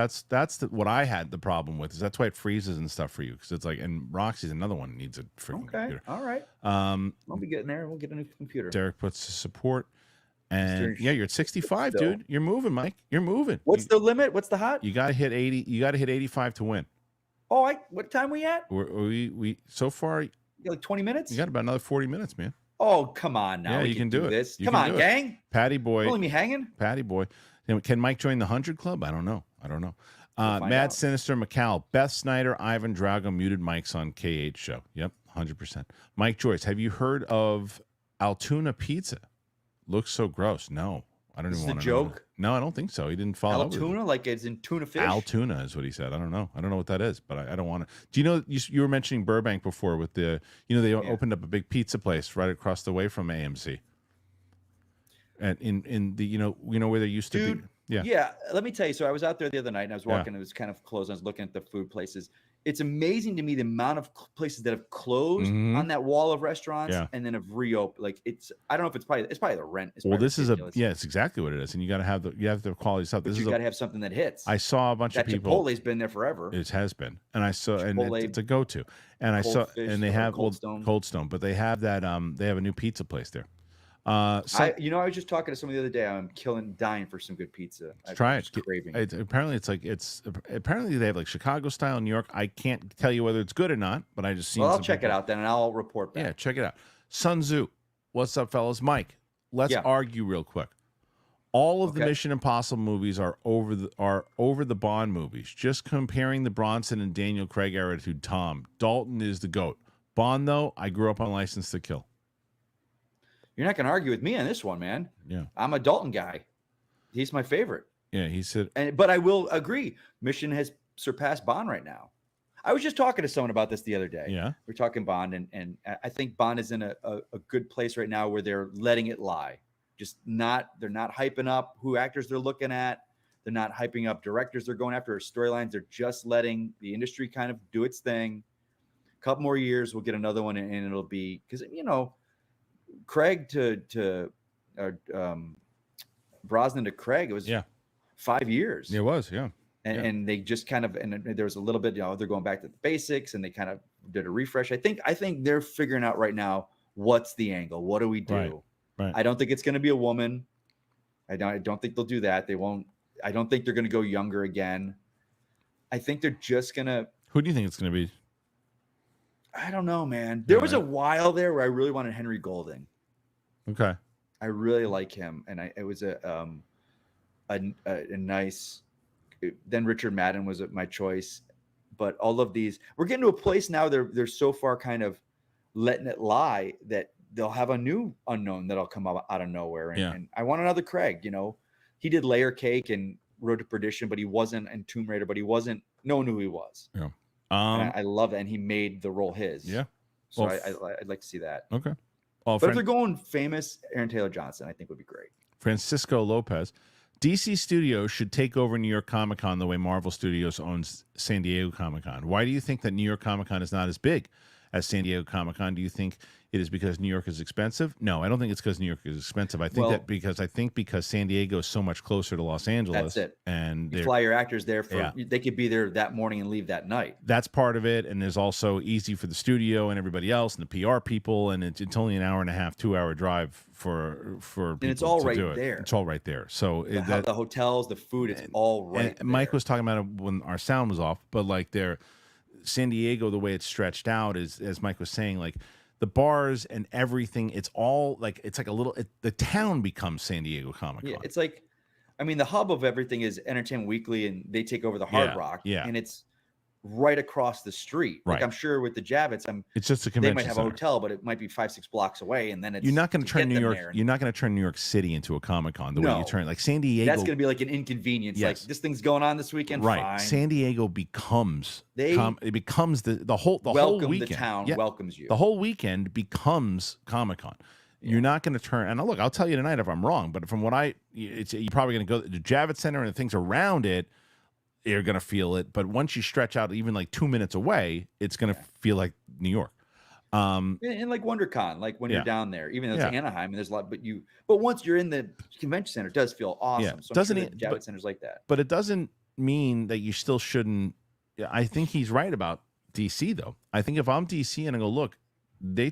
what I had the problem with. Is that's why it freezes and stuff for you, because it's like, and Roxy's another one that needs a freaking computer. All right. I'll be getting there. We'll get a new computer. Derek puts support, and you're at 65, dude. You're moving, Mike. You're moving. What's the limit? What's the hot? You got to hit 80. You got to hit 85 to win. Oh, what time we at? We so far. Like 20 minutes. You got about another 40 minutes, man. Oh, come on now. Yeah, you can do this. You come on, gang. Patty boy. Only me hanging? Patty boy. Can Mike join the 100 Club? I don't know. Mad out. Sinister McCall. Beth Snyder, Ivan Drago muted mics on KH show. Yep, 100%. Mike Joyce, have you heard of Altoona Pizza? Looks so gross. No, I don't even want to know. Is this a joke? No, I don't think so. He didn't follow Altoona, like it's in tuna fish? Altoona is what he said. I don't know what that is, but I don't want to. Do you know, you were mentioning Burbank before with the, they opened up a big pizza place right across the way from AMC. And in the, where there used to be. Yeah. Let me tell you. So I was out there the other night and I was walking. It was kind of closed. I was looking at the food places. It's amazing to me the amount of places that have closed on that wall of restaurants and then have reopened. Like I don't know if it's probably the rent. This ridiculous. It's exactly what it is. And you got to have the quality stuff. But you got to have something that hits. I saw a bunch of people. Chipotle's been there forever. It has been. And I saw, and it's a go-to. And I saw, and they have Cold Stone, but they have that, they have a new pizza place there. I was just talking to somebody the other day. I'm dying for some good pizza. Try it. Craving. Apparently they have like Chicago style in New York. I can't tell you whether it's good or not, but I just seen. Well, I'll check it out then, and I'll report back. Yeah, check it out. Sun Tzu, what's up, fellas? Mike, let's argue real quick. All of the Mission Impossible movies are over the Bond movies. Just comparing the Bronson and Daniel Craig era to Tom. Dalton is the GOAT. Bond, though, I grew up on License to Kill. You're not going to argue with me on this one, man. Yeah. I'm a Dalton guy. He's my favorite. Yeah, he said. But I will agree. Mission has surpassed Bond right now. I was just talking to someone about this the other day. Yeah. We're talking Bond, and I think Bond is in a good place right now where they're letting it lie. They're not hyping up who actors they're looking at. They're not hyping up directors they're going after or storylines. They're just letting the industry kind of do its thing. A couple more years, we'll get another one, and it'll be because Craig to Brosnan to Craig, it was 5 years. It was, yeah. and they just kind of, and there was a little bit, they're going back to the basics, and they kind of did a refresh. I think they're figuring out right now, what's the angle? What do we do? Right. I don't think it's going to be a woman. I don't think they'll do that. They won't. I don't think they're going to go younger again. I think they're just going to. Who do you think it's going to be? I don't know, man. There was a while there where I really wanted Henry Golding. Okay. I really like him, and it was a nice. Then Richard Madden was my choice, but all of these, we're getting to a place now. They're so far kind of letting it lie that they'll have a new unknown that'll come out of nowhere. And I want another Craig. He did Layer Cake and Road to Perdition, but he wasn't, and Tomb Raider, but he wasn't. No one knew who he was. Yeah. I love it, and he made the role his. Yeah. So I'd like to see that. Okay. Well, but if they're going famous, Aaron Taylor Johnson, I think would be great. Francisco Lopez. DC Studios should take over New York Comic Con the way Marvel Studios owns San Diego Comic Con. Why do you think that New York Comic Con is not as big as San Diego Comic Con? Do you think it is because New York is expensive? No, I don't think it's because New York is expensive. I think because San Diego is so much closer to Los Angeles. That's it. And you fly your actors there they could be there that morning and leave that night. That's part of it. And there's also easy for the studio and everybody else and the PR people. And it's only an hour and a half, 2 hour drive for people and it's all to right do it. there. It's all right there. So the hotels, the food, it's all right there. Mike was talking about it when our sound was off, but like San Diego, the way it's stretched out is, as Mike was saying, like the bars and everything, it's all like, it's like the town becomes San Diego Comic Con. Yeah, it's like, the hub of everything is Entertainment Weekly, and they take over the Hard Rock. Yeah. And it's right across the street. Right. Like I'm sure with the Javits, it's just a convention they might have center. A hotel, but it might be 5-6 blocks away, and then you're not going to turn New York. You're not going to turn New York City into a Comic Con the way you turn like San Diego. That's going to be like an inconvenience. Yes. Like this thing's going on this weekend. Right. Fine. San Diego becomes it becomes the whole weekend. The town welcomes you. The whole weekend becomes Comic Con. Yeah. You're not going to turn. And look, I'll tell you tonight if I'm wrong, but from what you're probably going to go to the Javits Center and the things around it. You're going to feel it, but once you stretch out even like 2 minutes away, it's going to feel like New York. And like WonderCon, like when you're down there, even though it's Anaheim and there's a lot, but once you're in the convention center, it does feel awesome. Yeah. So doesn't it? Javits Center's like that. But it doesn't mean that you still shouldn't. I think he's right about DC though. I think if I'm DC and I go, look, they're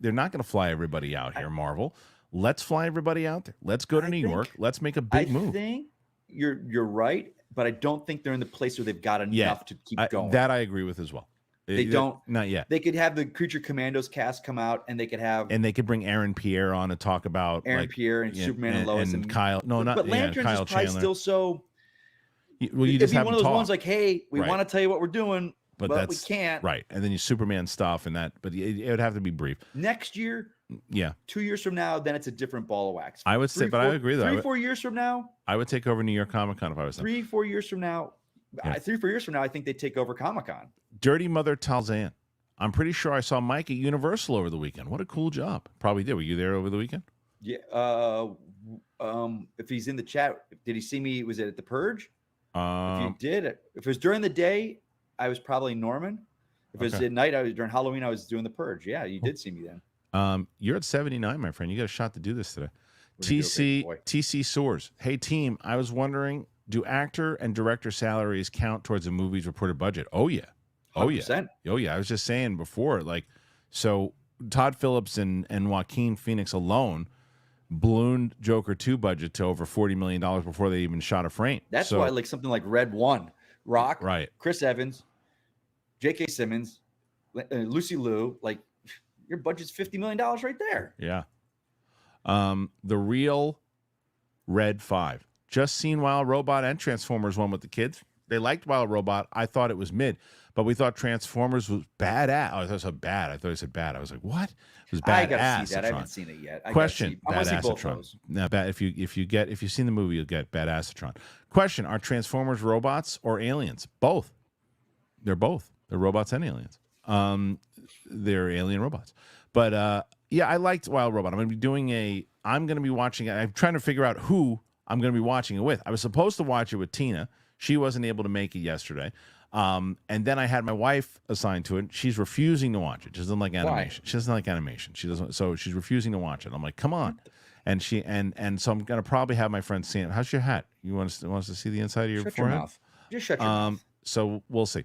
not going to fly everybody out here, Marvel. Let's fly everybody out there. Let's go to New York. Let's make a big move. I think you're right. But I don't think they're in the place where they've got enough to keep going. That I agree with as well. They don't. Not yet. They could have the Creature Commandos cast come out, and they could bring Aaron Pierre on to talk about Pierre and Superman and Lois and Kyle. No, not but Lanterns Kyle is probably Chandler. Still so. Well, you just be have one of those talk. ones like, hey, we want to tell you what we're doing, but we can't. Right, and then you Superman stuff and that, but it would have to be brief. Next year. Yeah. 2 years from now, then it's a different ball of wax. I would say, but I agree though. 3-4 years from now, I would take over New York Comic Con if I was them. 3-4 years from now. 3-4 years from now, I think they take over Comic-Con. Dirty Mother Talzan. I'm pretty sure I saw Mike at Universal over the weekend. What a cool job. Probably did. Were you there over the weekend? Yeah. If he's in the chat, did he see me? Was it at the Purge? If you did, if it was during the day, I was probably Norman. If it was at night, during Halloween, I was doing the Purge. Yeah, you did see me then. You're at 79, my friend. You got a shot to do this today. TC Soars. Hey, team, I was wondering, do actor and director salaries count towards a movie's reported budget? Oh, yeah. Oh, 100%. yeah. Oh, yeah. I was just saying before, so Todd Phillips and Joaquin Phoenix alone ballooned Joker 2 budget to over $40 million before they even shot a frame. That's why something like Red 1, Rock, right. Chris Evans, J.K. Simmons, Lucy Liu, your budget's $50 million right there. Yeah. The Real Red 5. Just seen Wild Robot and Transformers 1 with the kids. They liked Wild Robot. I thought it was mid, but we thought Transformers was badass. Oh, I thought it was bad. I thought he said bad. I was like, what? It was bad. I gotta see that. I haven't seen it yet. Question: Badassatron. Now, if you've seen the movie, you'll get Badassatron. Question: are Transformers robots or aliens? Both. They're both. They're robots and aliens. They're alien robots. But I liked Wild Robot. I'm going to be watching it. I'm trying to figure out who I'm going to be watching it with. I was supposed to watch it with Tina. She wasn't able to make it yesterday. And then I had my wife assigned to it. She's refusing to watch it. She doesn't like animation. Why? She doesn't like animation. She doesn't. So she's refusing to watch it. I'm like, come on. And so I'm going to probably have my friend see it. How's your hat? You want us to see the inside of your forehead? Just shut your mouth. So we'll see.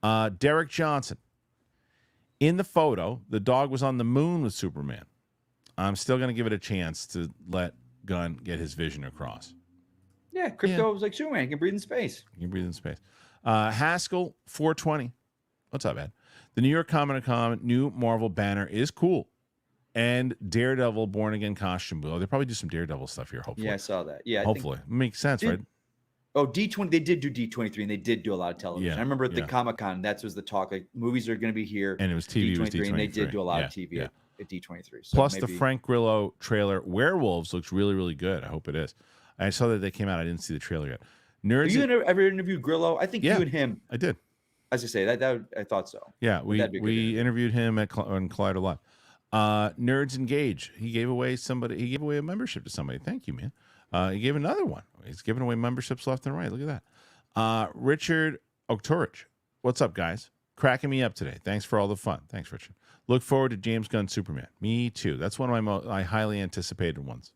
Derek Johnson. In the photo, the dog was on the moon with Superman. I'm still going to give it a chance to let Gunn get his vision across. Yeah, Crypto was like Superman. He can breathe in space. You can breathe in space. Haskell 420. What's up, Ed? The New York Comic Con new Marvel banner is cool. And Daredevil Born Again costume. Oh, they'll probably do some Daredevil stuff here, hopefully. Yeah, I saw that. Yeah, hopefully. Makes sense, right? Oh, D20. They did do D23, and they did do a lot of television. Yeah, I remember at the Comic Con, that was the talk. Like, movies are going to be here. And it was TV. D23, and they did do a lot of TV at D23. So plus, the Frank Grillo trailer, Werewolves, looks really, really good. I hope it is. I saw that they came out. I didn't see the trailer yet. Nerds. Have you ever interviewed Grillo? I think you and him. I did. As I say, that I thought so. Yeah, we interviewed him on Collider Live. Nerds Engage. He gave away a membership to somebody. Thank you, man. He gave another one. He's giving away memberships left and right. Look at that. Richard Oktorich. What's up, guys? Cracking me up today. Thanks for all the fun. Thanks, Richard. Look forward to James Gunn Superman. Me too. That's one of my highly anticipated ones.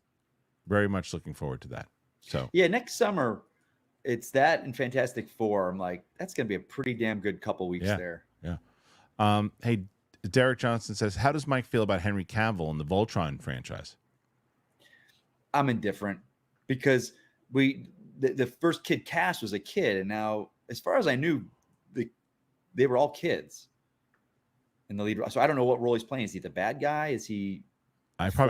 Very much looking forward to that. So yeah, next summer, it's that and Fantastic Four. I'm like, that's going to be a pretty damn good couple weeks there. Yeah. Hey, Derek Johnson says, how does Mike feel about Henry Cavill in the Voltron franchise? I'm indifferent because the first kid cast was a kid, and now, as far as I knew, they were all kids in the lead. So I don't know what role he's playing. Is he the bad guy? Is he? I think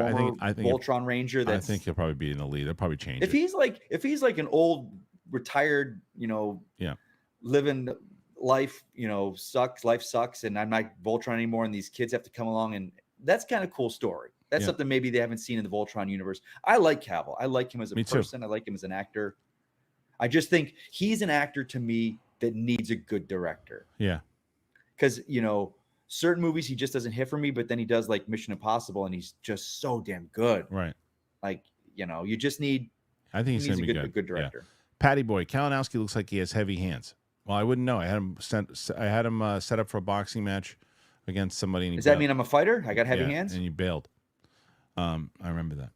Voltron Ranger. I think he'll probably be in the lead. They'll probably change. If he's like an old retired, living life, life sucks, and I'm not Voltron anymore, and these kids have to come along, and that's kind of cool story. That's something maybe they haven't seen in the Voltron universe. I like Cavill. I like him as a person. I like him as an actor. I just think he's an actor to me that needs a good director. Yeah. Because, certain movies he just doesn't hit for me, but then he does like Mission Impossible and he's just so damn good. Right. Like, you just need I think he's a good director. Yeah. Patty Boy, Kalinowski looks like he has heavy hands. Well, I wouldn't know. I had him set up for a boxing match against somebody. And does that mean I'm a fighter? I got heavy hands? And you bailed. I remember that.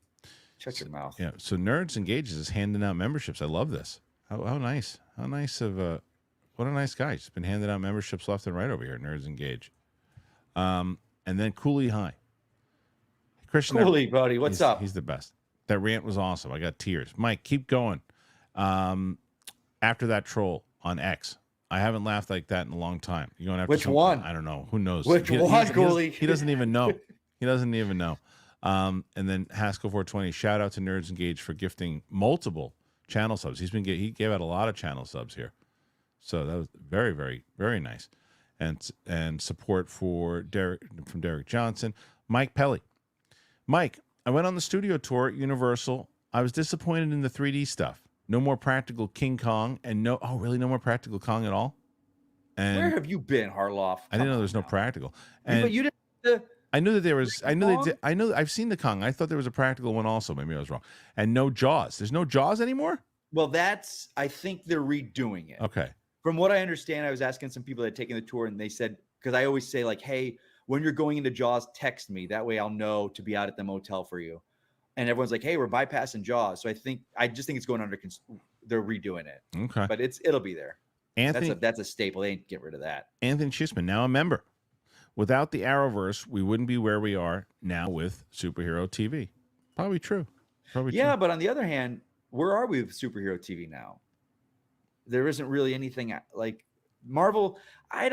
Shut your mouth. Yeah. So Nerds Engages is handing out memberships. I love this. How nice. How nice of what a nice guy. He's been handing out memberships left and right over here. Nerds Engage. And then Cooley High. Kristian, Cooley, buddy. What's up? He's the best. That rant was awesome. I got tears. Mike, keep going. After that troll on X, I haven't laughed like that in a long time. You going after which one? I don't know. Who knows? Which one, Cooley? He doesn't even know. He doesn't even know. And then Haskell 420. Shout out to Nerds Engage for gifting multiple channel subs. He gave out a lot of channel subs here, so that was very, very, very nice. And support for Derek Johnson. Mike Pelly. Mike, I went on the studio tour at Universal. I was disappointed in the 3D stuff. No more practical King Kong, and no more practical Kong at all. And where have you been, Harloff? I didn't know there was no practical. And but you didn't. I knew that there was. I knew they did, I know. I've seen the Kong. I thought there was a practical one also. Maybe I was wrong. And no Jaws. There's no Jaws anymore. Well, I think they're redoing it. Okay. From what I understand, I was asking some people that had taken the tour, and they said, because I always say like, hey, when you're going into Jaws, text me. That way I'll know to be out at the motel for you. And everyone's like, hey, we're bypassing Jaws. So I just think it's going under. They're redoing it. Okay. But it'll be there. Anthony, that's a staple. They ain't get rid of that. Anthony Schisman, now a member. Without the Arrowverse, we wouldn't be where we are now with superhero TV. Probably true. True. But on the other hand, where are we with superhero TV now? There isn't really anything like Marvel. I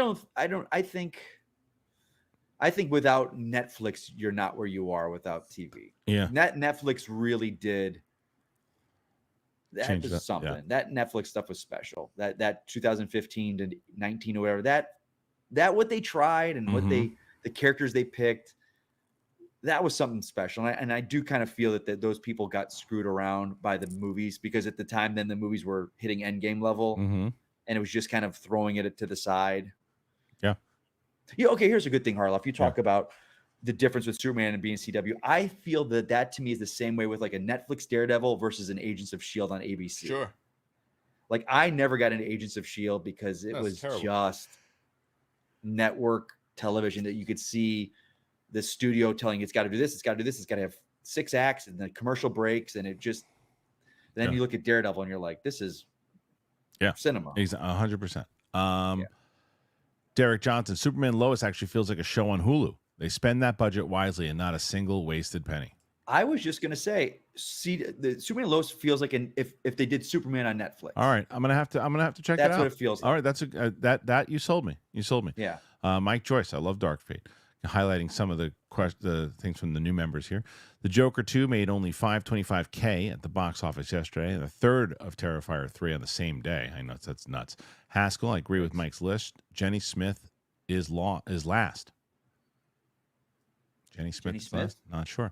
think without Netflix, you're not where you are without TV. Yeah. Netflix really did. That was something. Yeah. That Netflix stuff was special. That 2015 to 19 or whatever, that what they tried and what the characters they picked, that was something special. And I do kind of feel that those people got screwed around by the movies, because at the time then the movies were hitting endgame level, and it was just kind of throwing it to the side. Yeah. Okay. Here's a good thing, Harloff. You talk about the difference with Superman and being CW. I feel that to me is the same way with like a Netflix Daredevil versus an Agents of S.H.I.E.L.D. on ABC. Sure. Like I never got into Agents of S.H.I.E.L.D. because it was terrible. Just network television that you could see the studio telling you it's got to do this, it's got to do this, it's got to have 6 acts and then commercial breaks, and it just then you look at Daredevil and you're like, this is cinema. 100%. Yeah. Derek Johnson, Superman Lois actually feels like a show on Hulu. They spend that budget wisely and not a single wasted penny. I was just gonna say, see, the Superman Lois feels like if they did Superman on Netflix. All right, I'm gonna have to check that out. That's what it feels like. All right, that's that you sold me. You sold me. Yeah. Mike Joyce, I love Dark Fate. Highlighting some of the things from the new members here. The Joker 2 made only $525K at the box office yesterday, and a third of Terrifier 3 on the same day. I know that's nuts. Haskell, I agree with Mike's list. Jenny Smith is last. Jenny Smith is last? Not sure.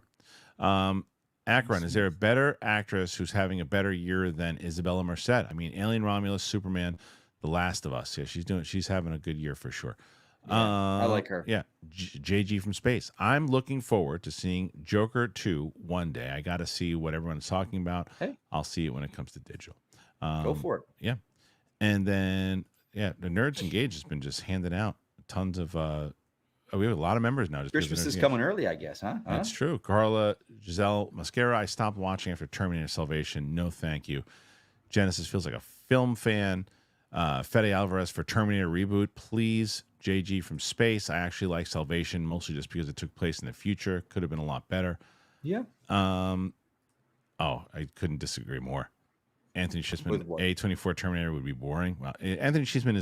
Akron, is there a better actress who's having a better year than Isabella Merced? I mean, Alien, Romulus, Superman, The Last of Us. Yeah, she's having a good year for sure. Yeah, I like her. Yeah, JG from Space. I'm looking forward to seeing Joker 2 one day. I got to see what everyone's talking about. Hey. I'll see it when it comes to digital. Go for it. Yeah. And then, the Nerds Engaged has been just handing out tons of we have a lot of members now. Just Christmas is coming early, I guess, huh? That's true. Carla Giselle Mascara, I stopped watching after Terminator Salvation. No, thank you. Genesis feels like a film fan. Fede Alvarez for Terminator reboot, please. JG from Space. I actually like Salvation, mostly just because it took place in the future. Could have been a lot better. Yeah. I couldn't disagree more. Anthony Schisman, A24 Terminator would be boring. Well, Anthony Schisman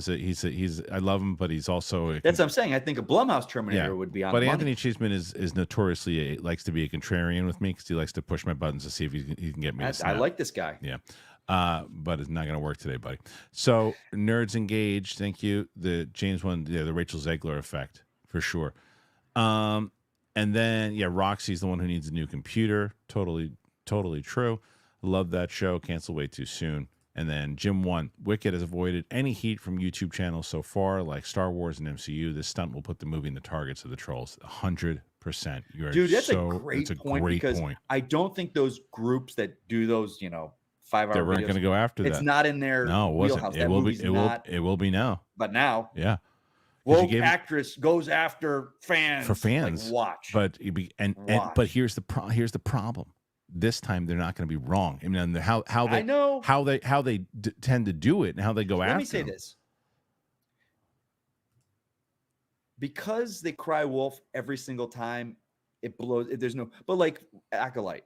he's I love him, but he's also that's what I'm saying. I think a Blumhouse Terminator would be on. But the Anthony money. Schisman is notoriously likes to be a contrarian with me because he likes to push my buttons to see if he can get me. I like this guy. Yeah. But it's not going to work today, buddy. So, Nerds Engaged, thank you. The James one, the Rachel Zegler effect, for sure. And then, Roxy's the one who needs a new computer. Totally true. Love that show. Cancel way too soon. And then Jim 1, Wicked has avoided any heat from YouTube channels so far, like Star Wars and MCU. This stunt will put the movie in the targets of the trolls. 100%. Dude, that's a great point because I don't think those groups that do those, 5-hour they weren't going to go after that. It's not in their wheelhouse. It will be. It will be now. But now, yeah, woke actress goes after fans for fans. Like, watch, but here's the problem. This time they're not going to be wrong. I mean, how they tend to do it and how they go after. Let me say this. Because they cry wolf every single time, it blows. There's no, but like Acolyte.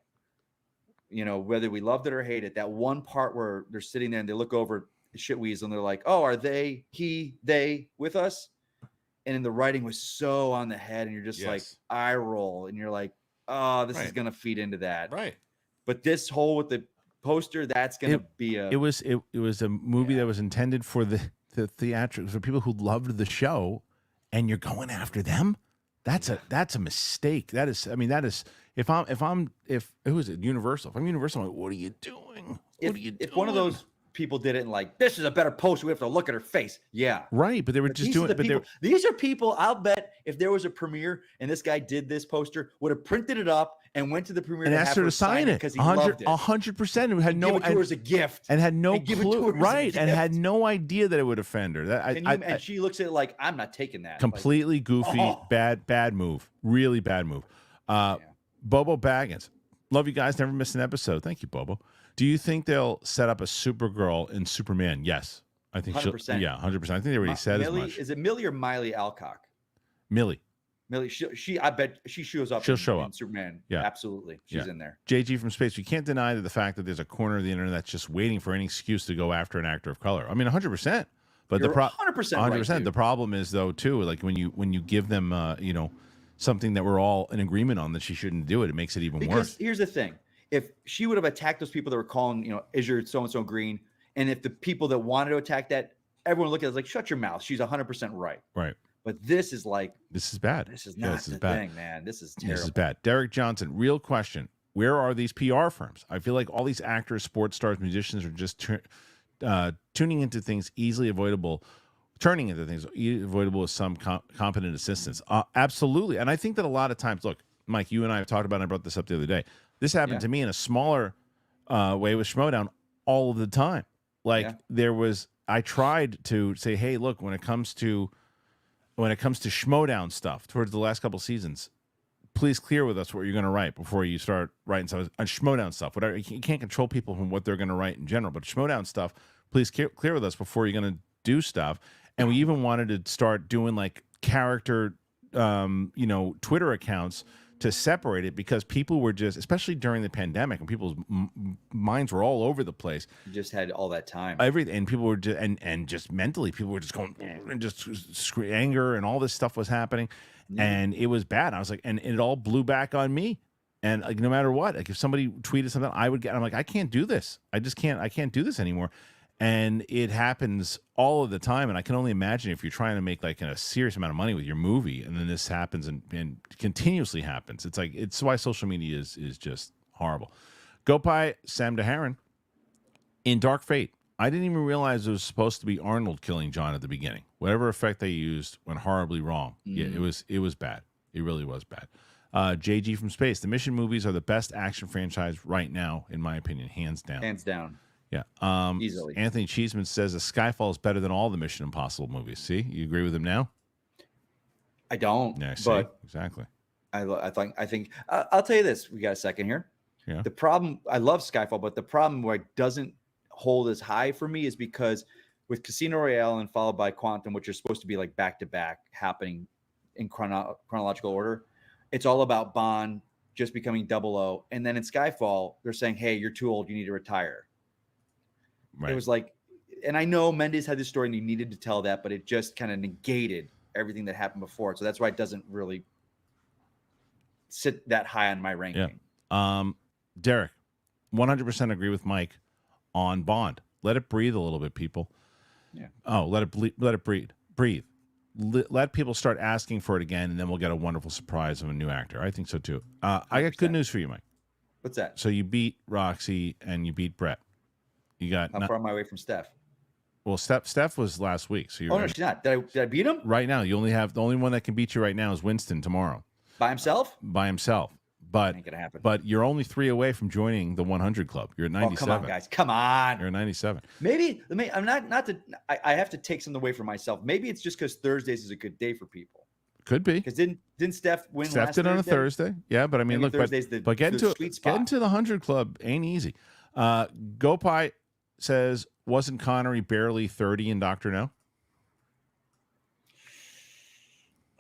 Whether we loved it or hate it, that one part where they're sitting there and they look over Shitweasel and they're like, oh, are they with us? And then the writing was so on the head and you're just like eye roll and you're like, oh, this is going to feed into that. Right. But this whole with the poster, that's going to be it was a movie that was intended for the theatrics, for people who loved the show, and you're going after them. That's a mistake. That is if it was at Universal, if I'm Universal, I'm like, what are you doing? If one of those people did it and like, this is a better poster, we have to look at her face. Yeah. Right. But they were just doing it. These are people, I'll bet if there was a premiere and this guy did this poster, would have printed it up and went to the premiere and asked her to sign it because he loved it. 100%. And had no, give it to her as a gift. And had no clue. Right. And had no idea that it would offend her. And she looks at it like, I'm not taking that. Completely goofy, bad move. Really bad move. Bobo Baggins. Love you guys. Never missed an episode. Thank you, Bobo. Do you think they'll set up a Supergirl in Superman? Yes. I think 100%. 100%. I think they already said Millie, as much. Is it Millie or Miley Alcock? Millie. I bet she shows up. She'll show up. Superman. Yeah. Absolutely. She's in there. JG from Space. We can't deny the fact that there's a corner of the internet that's just waiting for any excuse to go after an actor of color. I mean, 100%. But You're the 100% 100%. Right, the problem is though too, like when you give them something that we're all in agreement on that she shouldn't do it makes it even worse. Here's the thing. If she would have attacked those people that were calling, is your so-and-so green? And if the people that wanted to attack that, everyone looked at it like, shut your mouth. She's 100% right. Right. But this is like. This is bad. This is not the thing, man. This is terrible. This is bad. Derek Johnson, real question. Where are these PR firms? I feel like all these actors, sports stars, musicians are just tuning into things easily avoidable. Turning into things avoidable with some competent assistance. Absolutely. And I think that a lot of times, look, Mike, you and I have talked about it. I brought this up the other day. This happened to me in a smaller way with Schmodown all of the time. Like I tried to say, hey, look, when it comes to Schmodown stuff towards the last couple seasons, please clear with us what you're going to write before you start writing stuff on Schmodown stuff. Whatever, you can't control people from what they're going to write in general, but Schmodown stuff, please clear with us before you're going to do stuff. And we even wanted to start doing like character, Twitter accounts to separate it, because people were just, especially during the pandemic, and people's minds were all over the place. You just had all that time. Everything, and people were just, and just mentally, people were just going and just anger, and all this stuff was happening, and it was bad. I was like, and it all blew back on me. And like, no matter what, like if somebody tweeted something, I would get. I'm like, I can't do this. I can't do this anymore. And it happens all of the time. And I can only imagine if you're trying to make like a serious amount of money with your movie, and then this happens and continuously happens. It's like, it's why social media is just horrible. Gopai Sam Daharan in Dark Fate. I didn't even realize it was supposed to be Arnold killing John at the beginning. Whatever effect they used went horribly wrong. Yeah, it was bad. It really was bad. JG from Space. The Mission movies are the best action franchise right now, in my opinion, hands down. Hands down. Yeah. Easily. Anthony Cheeseman says the Skyfall is better than all the Mission Impossible movies. See, you agree with him now? I don't. Yeah, see? But Exactly. I think I'll tell you this. We got a second here. Yeah. The problem, I love Skyfall, but the problem where it doesn't hold as high for me is because with Casino Royale and followed by Quantum, which are supposed to be like back to back happening in chronological order, it's all about Bond just becoming 00. And then in Skyfall, they're saying, hey, you're too old. You need to retire. Right. It was like, and I know Mendes had this story and he needed to tell that, but it just kind of negated everything that happened before. So that's why it doesn't really sit that high on my ranking. Yeah. Derek, 100% agree with Mike on Bond. Let it breathe a little bit, people. Yeah. Oh, let it breathe. Let people start asking for it again, and then we'll get a wonderful surprise of a new actor. I think so too. I got good news for you, Mike. What's that? So you beat Roxy and you beat Brett. You got how far am I away from Steph? Well, Steph was last week, so you're. Oh no, she's not. Did I beat him? Right now, you only have the only one that can beat you right now is Winston tomorrow. By himself? By himself. But ain't gonna happen. But you're only 3 away from joining the 100 club. You're at 97. Oh, come on, guys. Come on. You're at 97. Maybe I'm not to. I have to take something away from myself. Maybe it's just because Thursdays is a good day for people. Could be. Because didn't Steph win Steph last did on a Thursday? Thursday. Yeah, but I mean, Maybe look, but getting to the 100 club ain't easy. Gopai says, wasn't Connery barely 30 in Dr. No?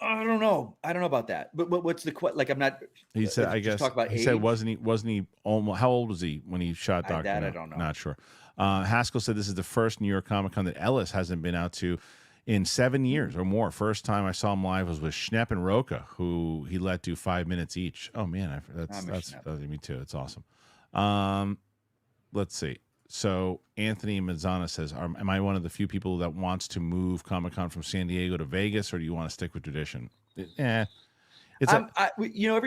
I don't know about that. But what's the like? I'm not. He said, I guess. Talk about he age. said, wasn't he almost? How old was he when he shot Dr. That No? I don't know. Not sure. Haskell said this is the first New York Comic Con that Ellis hasn't been out to in 7 years or more. First time I saw him live was with Schnepp and Roca, who he let do 5 minutes each. Oh man, that's me too. It's awesome. Let's see. So Anthony Mazzana says, am I one of the few people that wants to move Comic-Con from San Diego to Vegas, or do you want to stick with tradition? Every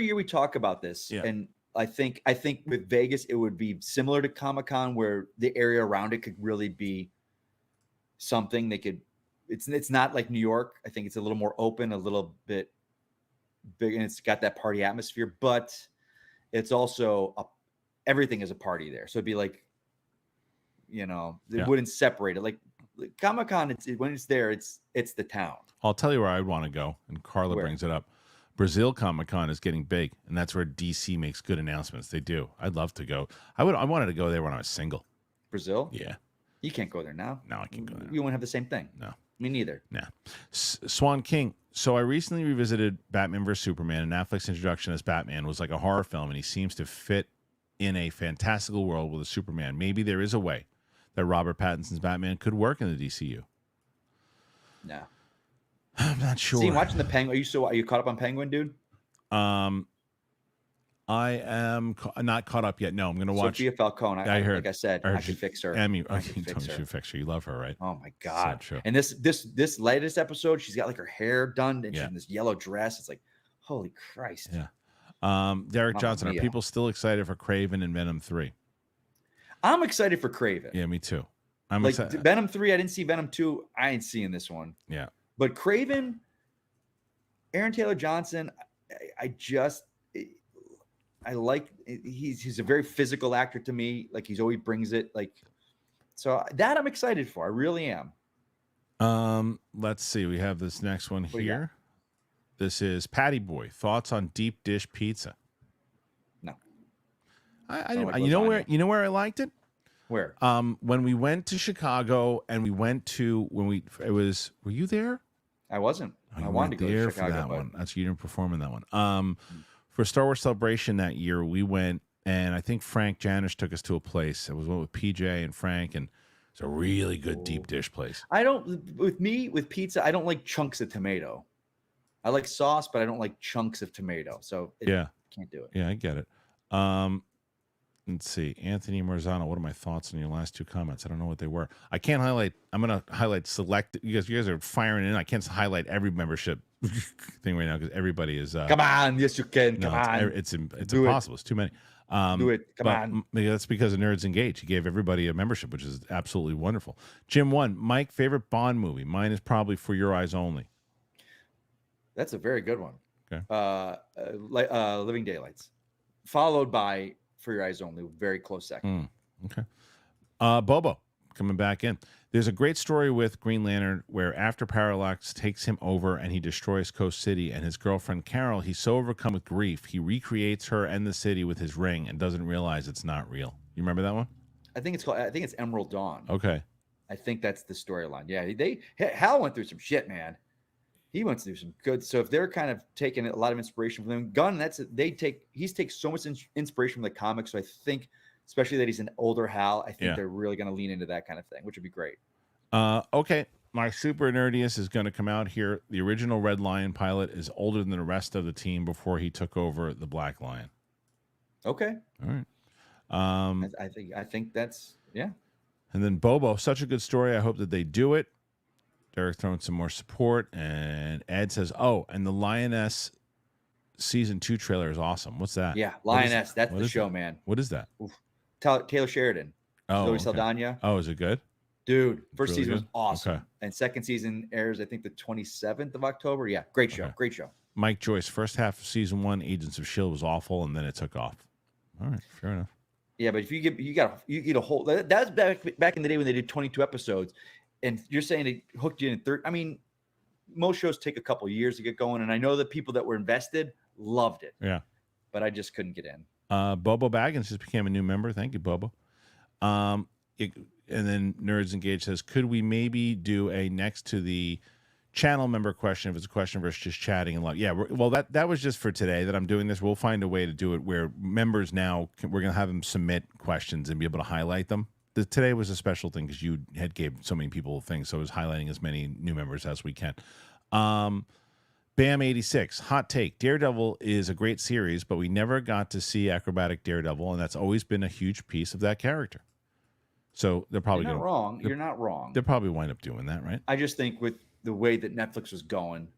year we talk about this, and I think with Vegas, it would be similar to Comic-Con, where the area around it could really be something they could, it's not like New York. I think it's a little more open, a little bit big, and it's got that party atmosphere, but it's also everything is a party there. So it'd be like, it wouldn't separate it. Like Comic-Con, when it's there, it's the town. I'll tell you where I want to go, and Carla brings it up. Brazil Comic-Con is getting big, and that's where DC makes good announcements. They do. I'd love to go. I wanted to go there when I was single. Brazil? Yeah. You can't go there now. No, I can't go there. You won't have the same thing. No. Me neither. Nah. Swan King. So I recently revisited Batman vs. Superman, and Affleck's introduction as Batman was like a horror film, and he seems to fit in a fantastical world with a Superman. Maybe there is a way that Robert Pattinson's Batman could work in the DCU. No. I'm not sure. See, watching the Penguin. Are you caught up on Penguin, dude? I am not caught up yet. No, I'm going to watch Sophia Falcone. I heard. Like I said, I can fix her. Emmy, you should fix her. You love her, right? Oh my god! So and this latest episode, she's got like her hair done and she's in this yellow dress. It's like, holy Christ! Yeah. Derek Johnson, are people still excited for Kraven and Venom 3? I'm excited for Kraven. Yeah, me too. I'm like excited. Venom 3. I didn't see Venom 2. I ain't seeing this one. Yeah. But Kraven, Aaron Taylor Johnson, I like. He's a very physical actor to me. Like he's always brings it. Like so that I'm excited for. I really am. Let's see. We have this next one here. This is Patty Boy. Thoughts on deep dish pizza? No. I didn't. You know where I liked it? Where? When we went to Chicago and we went to were you there? I wasn't. Oh, I you wanted weren't to go to there Chicago, for that but one. That's you didn't perform in that one. For Star Wars Celebration that year, we went, and I think Frank Janish took us to a place. It was one with PJ and Frank, and it's a really good deep dish place. I don't. With pizza, I don't like chunks of tomato. I like sauce, but I don't like chunks of tomato. So Yeah, can't do it. yeah, I get it. Let's see, Anthony Marzano. What are my thoughts on your last two comments? I don't know what they were. I can't highlight. I'm gonna highlight select. You guys are firing in. I can't highlight every membership thing right now because everybody is. Come on, yes you can. Come on, it's impossible. It's too many. do it. Come on. That's because of Nerds Engage. He gave everybody a membership, which is absolutely wonderful. Jim one, Mike, favorite Bond movie. Mine is probably For Your Eyes Only. That's a very good one. Okay. Living Daylights, followed by For Your Eyes Only, very close second. Okay. Bobo coming back in. There's a great story with Green Lantern where after Parallax takes him over and he destroys Coast City and his girlfriend Carol, he's so overcome with grief, he recreates her and the city with his ring and doesn't realize it's not real. You remember that one? I think it's Emerald Dawn. Okay. I think that's the storyline. Yeah, Hal went through some shit, man. He went through some good. So if they're kind of taking a lot of inspiration from them, Gunn, he's takes so much inspiration from the comics. So I think, especially that he's an older Hal, I think they're really going to lean into that kind of thing, which would be great. Okay. My super nerdiest is going to come out here. The original Red Lion pilot is older than the rest of the team before he took over the Black Lion. Okay. All right. I think that's, yeah. And then Bobo, such a good story. I hope that they do it. Derek throwing some more support. And Ed says, oh, and the Lioness season 2 trailer is awesome. What's that? Yeah, Lioness. That's the show, man. What is that? Oof. Taylor Sheridan. Oh, Zoe Saldana. Oh, is it good? Dude, first really season was good? awesome. Okay. And second season airs, I think, the 27th of October. Yeah, great show. Okay. Great show. Mike Joyce, first half of season 1, Agents of S.H.I.E.L.D. was awful, and then it took off. All right, fair enough. Yeah, but if you get a whole, that's back in the day when they did 22 episodes, and you're saying it hooked you in 30. I mean, most shows take a couple years to get going, and I know the people that were invested loved it. Yeah. But I just couldn't get in. Bobo Baggins just became a new member. Thank you, Bobo. And then Nerds Engage says, could we maybe do a next to the channel member question if it's a question versus just chatting and love? Yeah, well, that was just for today that I'm doing this. We'll find a way to do it where members now, we're going to have them submit questions and be able to highlight them. Today was a special thing because you had gave so many people things, so I was highlighting as many new members as we can. Bam86, hot take. Daredevil is a great series, but we never got to see acrobatic Daredevil, and that's always been a huge piece of that character. So they're probably You're not wrong. They'll probably wind up doing that, right? I just think with the way that Netflix was going,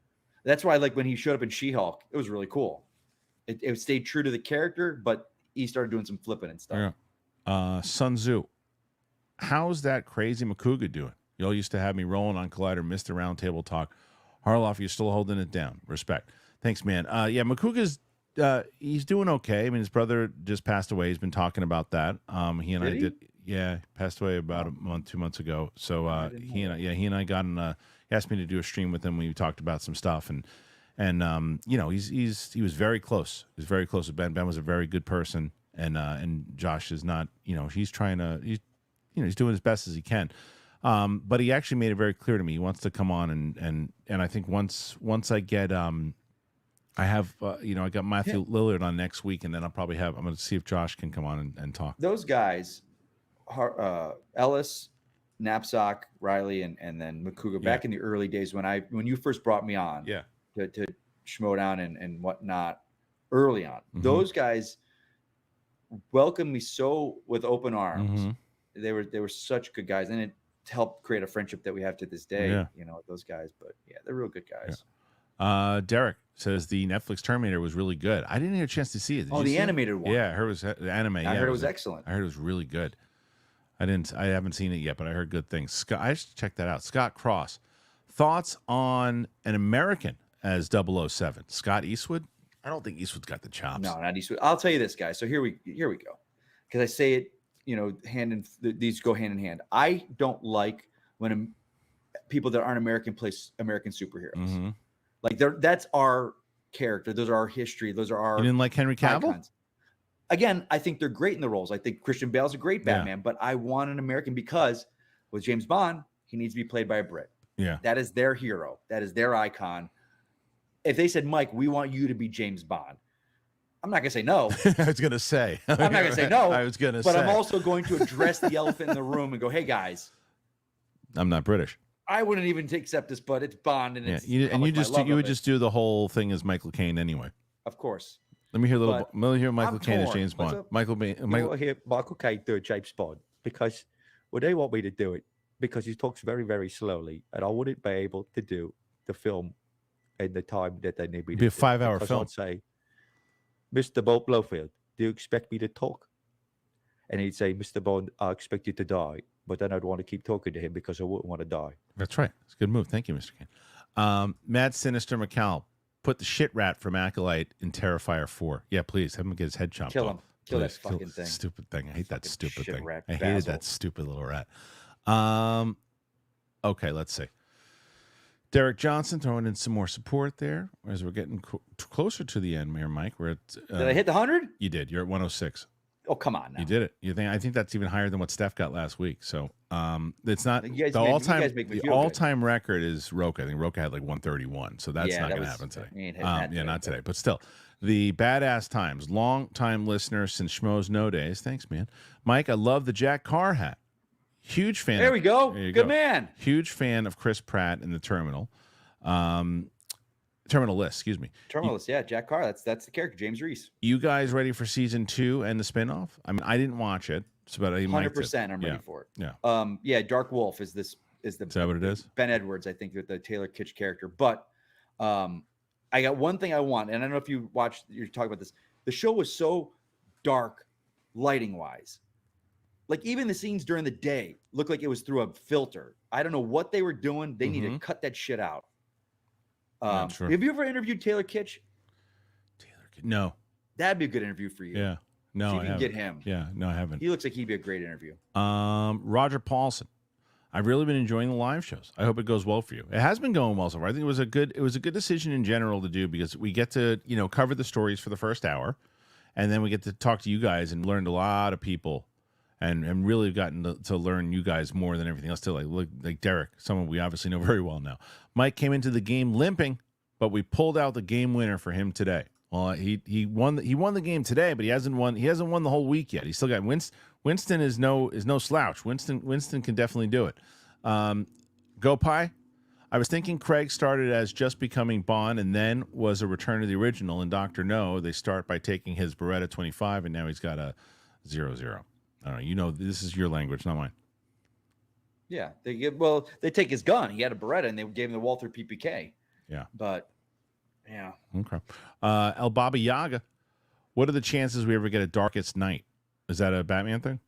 that's why, like, when he showed up in She-Hulk, it was really cool. It stayed true to the character, but he started doing some flipping and stuff. Yeah. Sun Tzu, how's that crazy Makuga doing? Y'all used to have me rolling on Collider, missed the round table talk. Harloff, you're still holding it down. Respect. Thanks, man. Yeah, Makuga's he's doing okay. I mean, his brother just passed away. He's been talking about that. He and I did. Yeah, passed away about a month, 2 months ago. So he and I got in. He asked me to do a stream with him. We talked about some stuff, and you know, he was very close. He was very close with Ben. Ben was a very good person, and Josh is not. You know, he's trying to. He's doing as best as he can. But he actually made it very clear to me he wants to come on, and I think once I get I have I got Matthew Lillard on next week, and then I'm going to see if Josh can come on and talk. Those guys, Ellis, Knapsack, Riley, and then Makuga, back in the early days when you first brought me on, to Schmodown and whatnot, early on, those guys welcomed me so with open arms. They were such good guys, and it helped create a friendship that we have to this day. You know, with those guys, but yeah, they're real good guys. Derek says the Netflix Terminator was really good. I didn't get a chance to see it. Did you the see animated one? Yeah, I heard it was the anime. I heard it was excellent. I heard it was really good. I haven't seen it yet, but I heard good things. Scott, I should check that out. Scott Cross, thoughts on an American as 007? Scott Eastwood? I don't think Eastwood's got the chops. No, not Eastwood. I'll tell you this, guys. So here we go. Because I say it, these go hand in hand. I don't like when people that aren't American play American superheroes. Like that's our character. Those are our history. Those are our. You didn't like Henry Cavill? Icons. again, I think they're great in the roles. I think Christian Bale's a great Batman, but I want an American because with James Bond, he needs to be played by a Brit. Yeah. That is their hero. That is their icon. If they said, Mike, we want you to be James Bond, I'm not going to say no. I was going to say. I'm not going to say no. I was going to say. But I'm also going to address the elephant in the room and go, hey, guys. I'm not British. I wouldn't even accept this, but it's Bond. And yeah, it's you would just do the whole thing as Michael Caine anyway. Of course. Let me hear Michael Caine as James Bond. You want to hear Michael Caine do a James Bond because, well, they want me to do it because he talks very, very slowly, and I wouldn't be able to do the film in the time that they need me to. It'd be a 5-hour film. I'd say, Mr. Blofeld, do you expect me to talk? And he'd say, Mr. Bond, I expect you to die. But then I'd want to keep talking to him because I wouldn't want to die. That's right. It's a good move. Thank you, Mr. Caine. Mad Sinister McCall, put the shit rat from Acolyte in Terrifier 4. Yeah, please. Have him get his head chopped Kill off. him. Kill that Please. fucking thing. Stupid thing. I hate that stupid thing. Rat I hated Basil. that stupid little rat. Okay, let's see. Derek Johnson throwing in some more support there as we're getting closer to the end here, Mike. We're at. Did I hit the 100? You did. You're at 106. Oh, come on now. You did it. I think that's even higher than what Steph got last week. So it's not You guys the make- you all-time. guys make me The feel good. all-time record is Roka. I think Roka had like 131. So that's not going to happen today. he ain't hitting that Yeah, today, not but- today. But still, the Badass Times, long-time listener since Schmoes No Days. Thanks, man. Mike, I love the Jack Carr hat. Huge fan. There we go. There you Good go. man. Huge fan of Chris Pratt in the Terminal. Terminal List, excuse me. Terminalist, yeah, Jack Carr. That's the character, James Reese. You guys ready for season 2 and the spinoff? I mean, I didn't watch it, but I might. 100%. I'm ready Yeah. for it. Yeah. Yeah. Dark Wolf is the Is that what it is? Ben Edwards, I think, with the Taylor Kitsch character. But I got one thing I want, and I don't know if you watched. You're talking about this. The show was so dark, lighting wise. Like even the scenes during the day looked like it was through a filter. I don't know what they were doing. They need to cut that shit out. Not sure. Have you ever interviewed Taylor Kitsch? No. That'd be a good interview for you. Yeah. No, See if I you can haven't. get him. Yeah. No, I haven't. He looks like he'd be a great interview. Roger Paulson. I've really been enjoying the live shows. I hope it goes well for you. It has been going well so far. I think it was a good decision in general to do because we get to, cover the stories for the first hour, and then we get to talk to you guys and learned a lot of people and really gotten to learn you guys more than everything else too. Like Derek, someone we obviously know very well now. Mike came into the game limping, but we pulled out the game winner for him today. Well, he won the game today, but he hasn't won the whole week yet. He's still got Winston is no slouch. Winston can definitely do it. Go Pie. I was thinking Craig started as just becoming Bond and then was a return to the original. And Dr. No, they start by taking his Beretta 25 and now he's got a 00. I don't know. This is your language, not mine. Yeah, they take his gun. He had a Beretta, and they gave him the Walther PPK. Yeah, but yeah. Okay. El Baba Yaga. What are the chances we ever get a Darkest Night? Is that a Batman thing?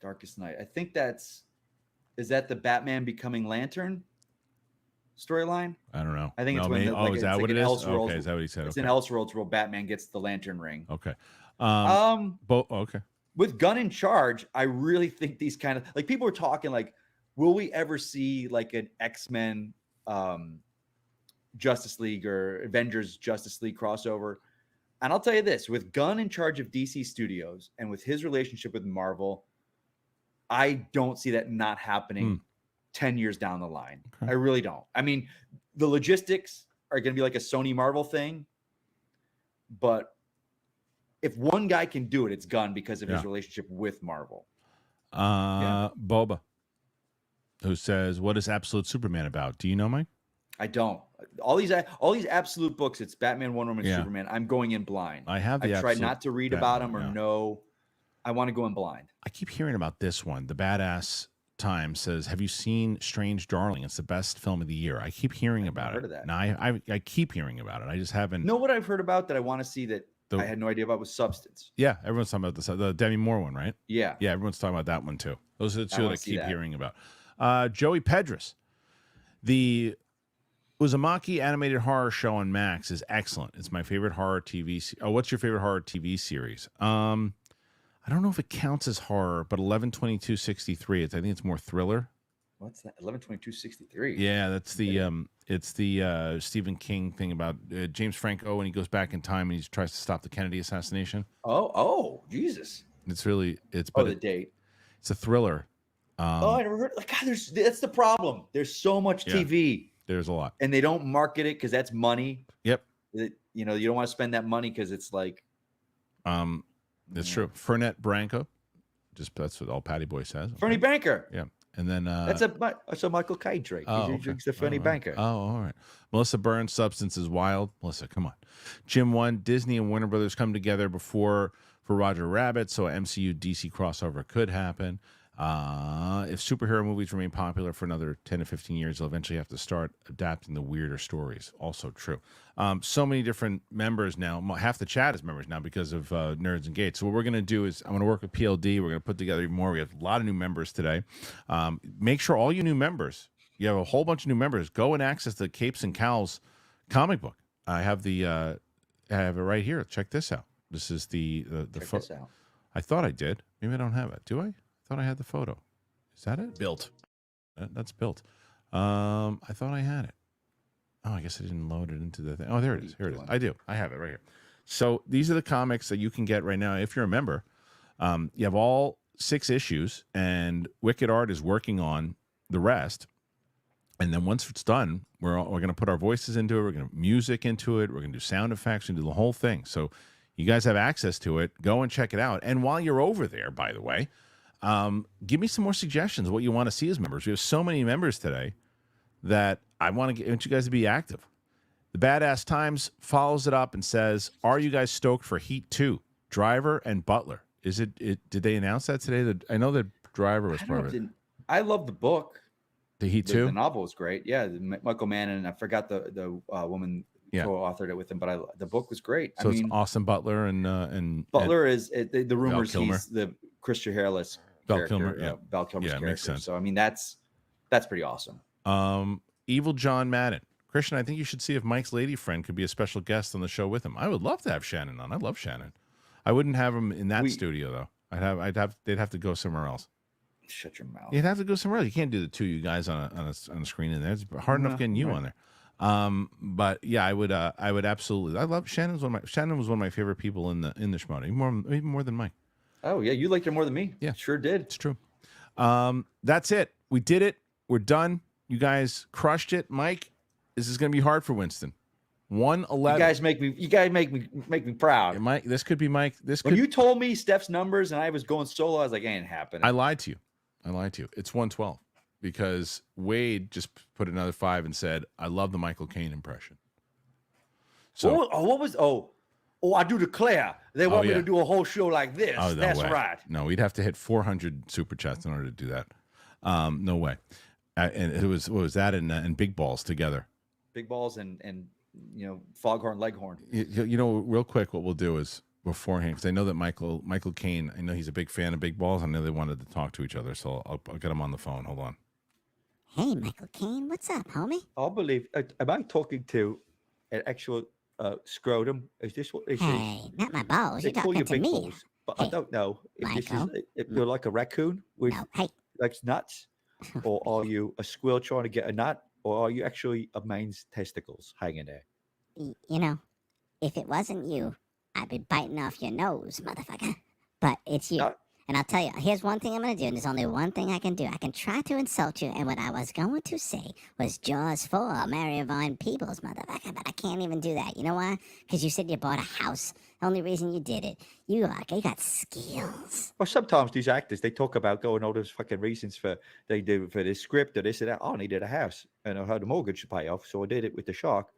Darkest Night. I think is that the Batman becoming Lantern storyline? I don't know. I think it's is that what it is? Okay, is that what he said? It's okay. in Elseworlds where Batman gets the Lantern ring. Okay. Okay. Okay. With Gunn in charge, I really think these kind of like people are talking like, will we ever see like an X-Men Justice League or Avengers Justice League crossover? And I'll tell you this, with Gunn in charge of DC Studios and with his relationship with Marvel, I don't see that not happening 10 years down the line. Okay. I really don't. I mean, the logistics are going to be like a Sony Marvel thing, but if one guy can do it, it's Gunn because of his relationship with Marvel. Boba, who says, "What is Absolute Superman about?" Do you know, Mike? I don't. All these Absolute books, it's Batman, Wonder Woman, Superman. I'm going in blind. I have the. I tried not to read about them or know. I want to go in blind. I keep hearing about this one. The Badass Times says, "Have you seen Strange Darling? It's the best film of the year." I keep hearing about it. Heard of that? Now I keep hearing about it. I just haven't. Know what I've heard about that I want to see that I had no idea about was Substance. Yeah, everyone's talking about the Demi Moore one, right? Yeah. Yeah, everyone's talking about that one too. Those are the two that I keep hearing about. Joey Pedras. The Uzumaki animated horror show on Max is excellent. It's my favorite horror TV. What's your favorite horror TV series? I don't know if it counts as horror, but 11/22/63. I think it's more thriller. What's that? 11/22/63. Yeah, that's the It's the Stephen King thing about James Franco when he goes back in time and he tries to stop the Kennedy assassination. Oh, Jesus. It's really it's Oh, but the date. it's a thriller. I never heard. Like, God, that's the problem. There's so much Yeah. TV, There's a lot. and they don't market it because that's money. Yep. You don't want to spend that money because it's like. It's true. Fernet Branco. That's what all Patty Boy says. Fernie Banker. Yeah. And then That's a Michael Caine drink. He drinks the Fernie Banker. Oh, all right. Melissa Burns, Substance is Wild. Melissa, come on. Jim 1, Disney and Warner Brothers come together for Roger Rabbit, so MCU DC crossover could happen. If superhero movies remain popular for another 10 to 15 years, they'll eventually have to start adapting the weirder stories. Also true. So many different members now. Half the chat is members now because of Nerds and Gates. So what we're going to do is I'm going to work with PLD. We're going to put together even more. We have a lot of new members today. Make sure all you new members, you have a whole bunch of new members, go and access the Capes and Cowls comic book. I have I have it right here. Check this out. This is the photo. I thought I did. Maybe I don't have it. Do I? I thought I had the photo. Is that it? Built. That's built. I thought I had it. Oh, I guess I didn't load it into the thing. Oh, there it is. Here it is. I do. I have it right here. So these are the comics that you can get right now if you're a member. You have all 6 issues, and Wicked Art is working on the rest. And then once it's done, we're going to put our voices into it. We're going to music into it. We're going to do sound effects. We're going to do the whole thing. So you guys have access to it. Go and check it out. And while you're over there, by the way, give me some more suggestions of what you want to see as members. We have so many members today that I want you guys to be active. The Badass Times follows it up and says, "Are you guys stoked for Heat 2? Driver and Butler." Is it? Did they announce that today? I know that Driver was part of it. I love the book. The Heat 2? The novel was great. Yeah, Michael Mann, and I forgot the woman co-authored it with him, but the book was great. So it's Austin Butler and Butler is the rumors Kilmer. He's the Christian Hairless Val character, Kilmer, Val Kilmer's character. Makes sense. So I mean that's pretty awesome. Evil John Madden. Kristian, I think you should see if Mike's lady friend could be a special guest on the show with him. I would love to have Shannon on. I love Shannon. I wouldn't have him in that studio though. They'd have to go somewhere else. Shut your mouth. You'd have to go somewhere else. You can't do the two of you guys on a screen in there. It's hard enough getting you on there. But yeah, I would absolutely. I love Shannon was one of my favorite people in the Schmodown, even more than Mike. Oh yeah, you liked her more than me. Yeah, sure did. It's true. That's it. We did it. We're done. You guys crushed it, Mike. This is going to be hard for Winston. 111. You guys make me proud. Yeah, Mike, this could be Mike. When you told me Steph's numbers and I was going solo, I was like, ain't happening. I lied to you. It's 112 because Wade just put another 5 and said, "I love the Michael Caine impression." So I do declare they want me to do a whole show like this. Oh, no That's way. right. No, we'd have to hit 400 super chats in order to do that. No way. And it was what was that and Big Balls together. Big Balls and Foghorn Leghorn. Real quick, what we'll do is beforehand, because I know that Michael Caine, I know he's a big fan of Big Balls. I know they wanted to talk to each other, so I'll get him on the phone. Hold on. Hey, Michael Caine, what's up, homie? I believe. Am I talking to an actual scrotum? Is this what this is? Hey, not my balls. They You're call you talking to big me. balls, but Hey, I don't know if Michael. if you're like a raccoon with No, hey, like nuts, or are you a squirrel trying to get a nut, or are you actually a man's testicles hanging there? if it wasn't you, I'd be biting off your nose, motherfucker. But it's you. And I'll tell you, here's one thing I'm going to do, and there's only one thing I can do. I can try to insult you, and what I was going to say was Jaws 4, Mary Vaughn Peoples, motherfucker, but I can't even do that. You know why? Because you said you bought a house. The only reason you did it, you got skills. Well, sometimes these actors, they talk about going all those fucking reasons for this script or this or that. I needed a house, and I had a mortgage to pay off, so I did it with the shark.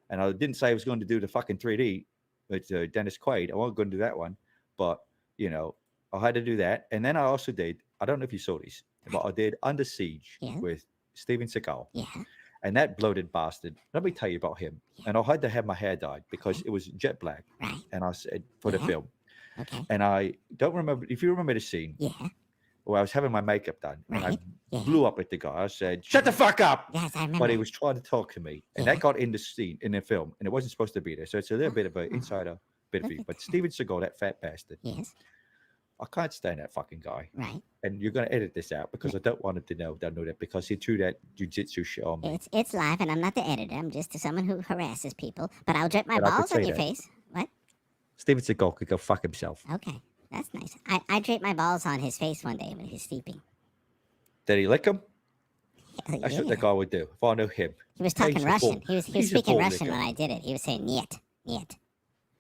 And I didn't say I was going to do the fucking 3D with Dennis Quaid. I wasn't going to do that one, but, I had to do that. And then I also did, I don't know if you saw these, but I did Under Siege with Steven Seagal. Yeah. And that bloated bastard, let me tell you about him. And I had to have my hair dyed because it was jet black. Right. And I said, for the film. Okay. And I don't remember, if you remember the scene. Yeah. Where I was having my makeup done. Right. And I blew up at the guy. I said, shut the fuck up. Yes, I remember. But he was trying to talk to me. And that got in the scene, in the film. And it wasn't supposed to be there. So it's a little bit of an insider bit of you. But Steven Seagal, that fat bastard. Yes. I can't stand that fucking guy. Right. And you're going to edit this out because I don't want him to know that because he threw that jujitsu shit on me. It's live, and I'm not the editor. I'm just someone who harasses people. But I'll drip my But I could balls on say your that. face. What? Steven Seagal could go fuck himself. Okay, that's nice. I draped my balls on his face one day when he was sleeping. Did he lick him? Hell That's yeah. what the guy would do if I knew him. He was He's talking a Russian. bull- He was he's a speaking bull Russian licker. when I did it. He was saying niet, niet.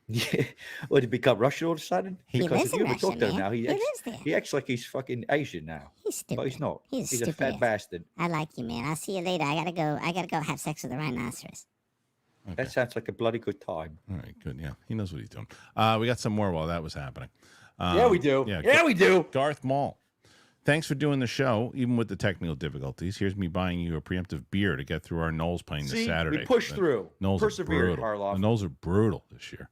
Yeah. Would he become Russian all of a sudden? He Because lives if you in ever talk Russia, to him man. now, He lives there. he acts like he's fucking Asian now. He's stupid. But he's not. He's He's a stupid fat ass. bastard. I like you, man. I'll see you later. I gotta go have sex with a rhinoceros. Okay. That sounds like a bloody good time. All right, good. Yeah, he knows what he's doing. We got some more while that was happening. Yeah, we do. Yeah, we do. Garth Mall. Thanks for doing the show, even with the technical difficulties. Here's me buying you a preemptive beer to get through our Knowles playing this See, Saturday. we pushed The through. Knowles are Persevered, brutal. Harloff. The Knowles are brutal this year.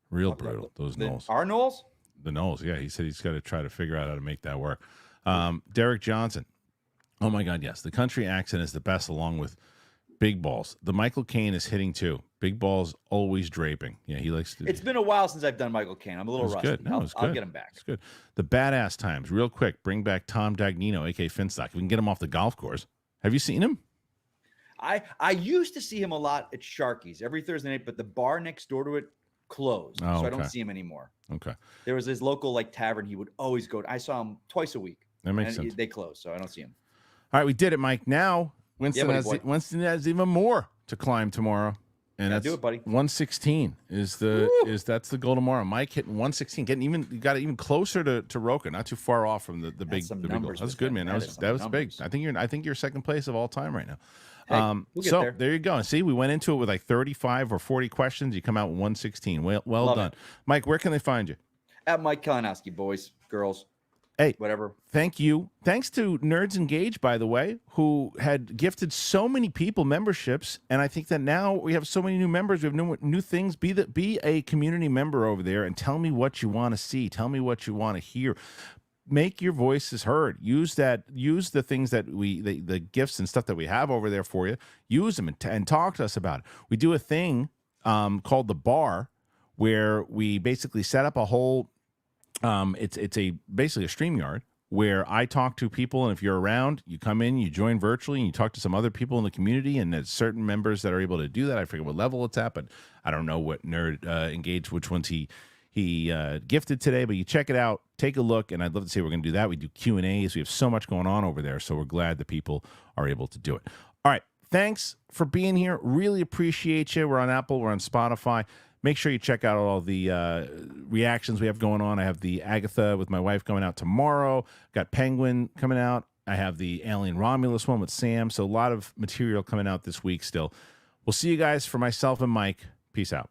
Real brutal. Those Knowles. Our Knowles? The Knowles, yeah. He said he's got to try to figure out how to make that work. Derek Johnson. Oh, my God, yes. The country accent is the best along with big balls. The Michael Caine is hitting, too. Big balls always draping. Yeah, he likes to. It's been a while since I've done Michael Caine. I'm a little It's rusty. good. No, it's I'll good. get him back. It's good. The Badass Times, real quick. Bring back Tom Dagnino, a.k.a. Finstock. If we can get him off the golf course. Have you seen him? I used to see him a lot at Sharky's every Thursday night, but the bar next door to it closed, Oh, so I don't okay. see him anymore. Okay. There was this local tavern he would always go to. I saw him twice a week. That makes and sense. They closed, so I don't see him. All right, we did it, Mike. Now, Winston, buddy has, boy. Winston has even more to climb tomorrow. And Yeah, that's do it, buddy. 116 that's the goal tomorrow. Mike hitting 116, got even closer to Roca, not too far off from the big some the big goal. numbers That's with good, him. man. That is That some was big. numbers. I think you're second place of all time right now. Hey, we'll get so there. you go. See, we went into it with like 35 or 40 questions. You come out with 116. Well Love done, it. Mike. Where can they find you? At Mike Kalinowski, boys, girls, Hey, whatever. thank you. Thanks to Nerds Engaged, by the way, who had gifted so many people memberships, and I think that now we have so many new members. We have new things. Be a community member over there, and tell me what you want to see. Tell me what you want to hear. Make your voices heard. Use the things that the gifts and stuff that we have over there for you. Use them and talk to us about it. We do a thing called the bar, where we basically set up a whole. It's basically a StreamYard where I talk to people, and if you're around, you come in, you join virtually, and you talk to some other people in the community, and there's certain members that are able to do that. I forget what level it's at, but I don't know what Nerd Engaged, which ones he gifted today, but you check it out, take a look, and I'd love to say we're going to do that. We do Q&As. We have so much going on over there, so we're glad that people are able to do it. All right, thanks for being here. Really appreciate you. We're on Apple, we're on Spotify. Make sure you check out all the reactions we have going on. I have the Agatha with my wife coming out tomorrow. Got Penguin coming out. I have the Alien Romulus one with Sam. So a lot of material coming out this week still. We'll see you guys. For myself and Mike, peace out.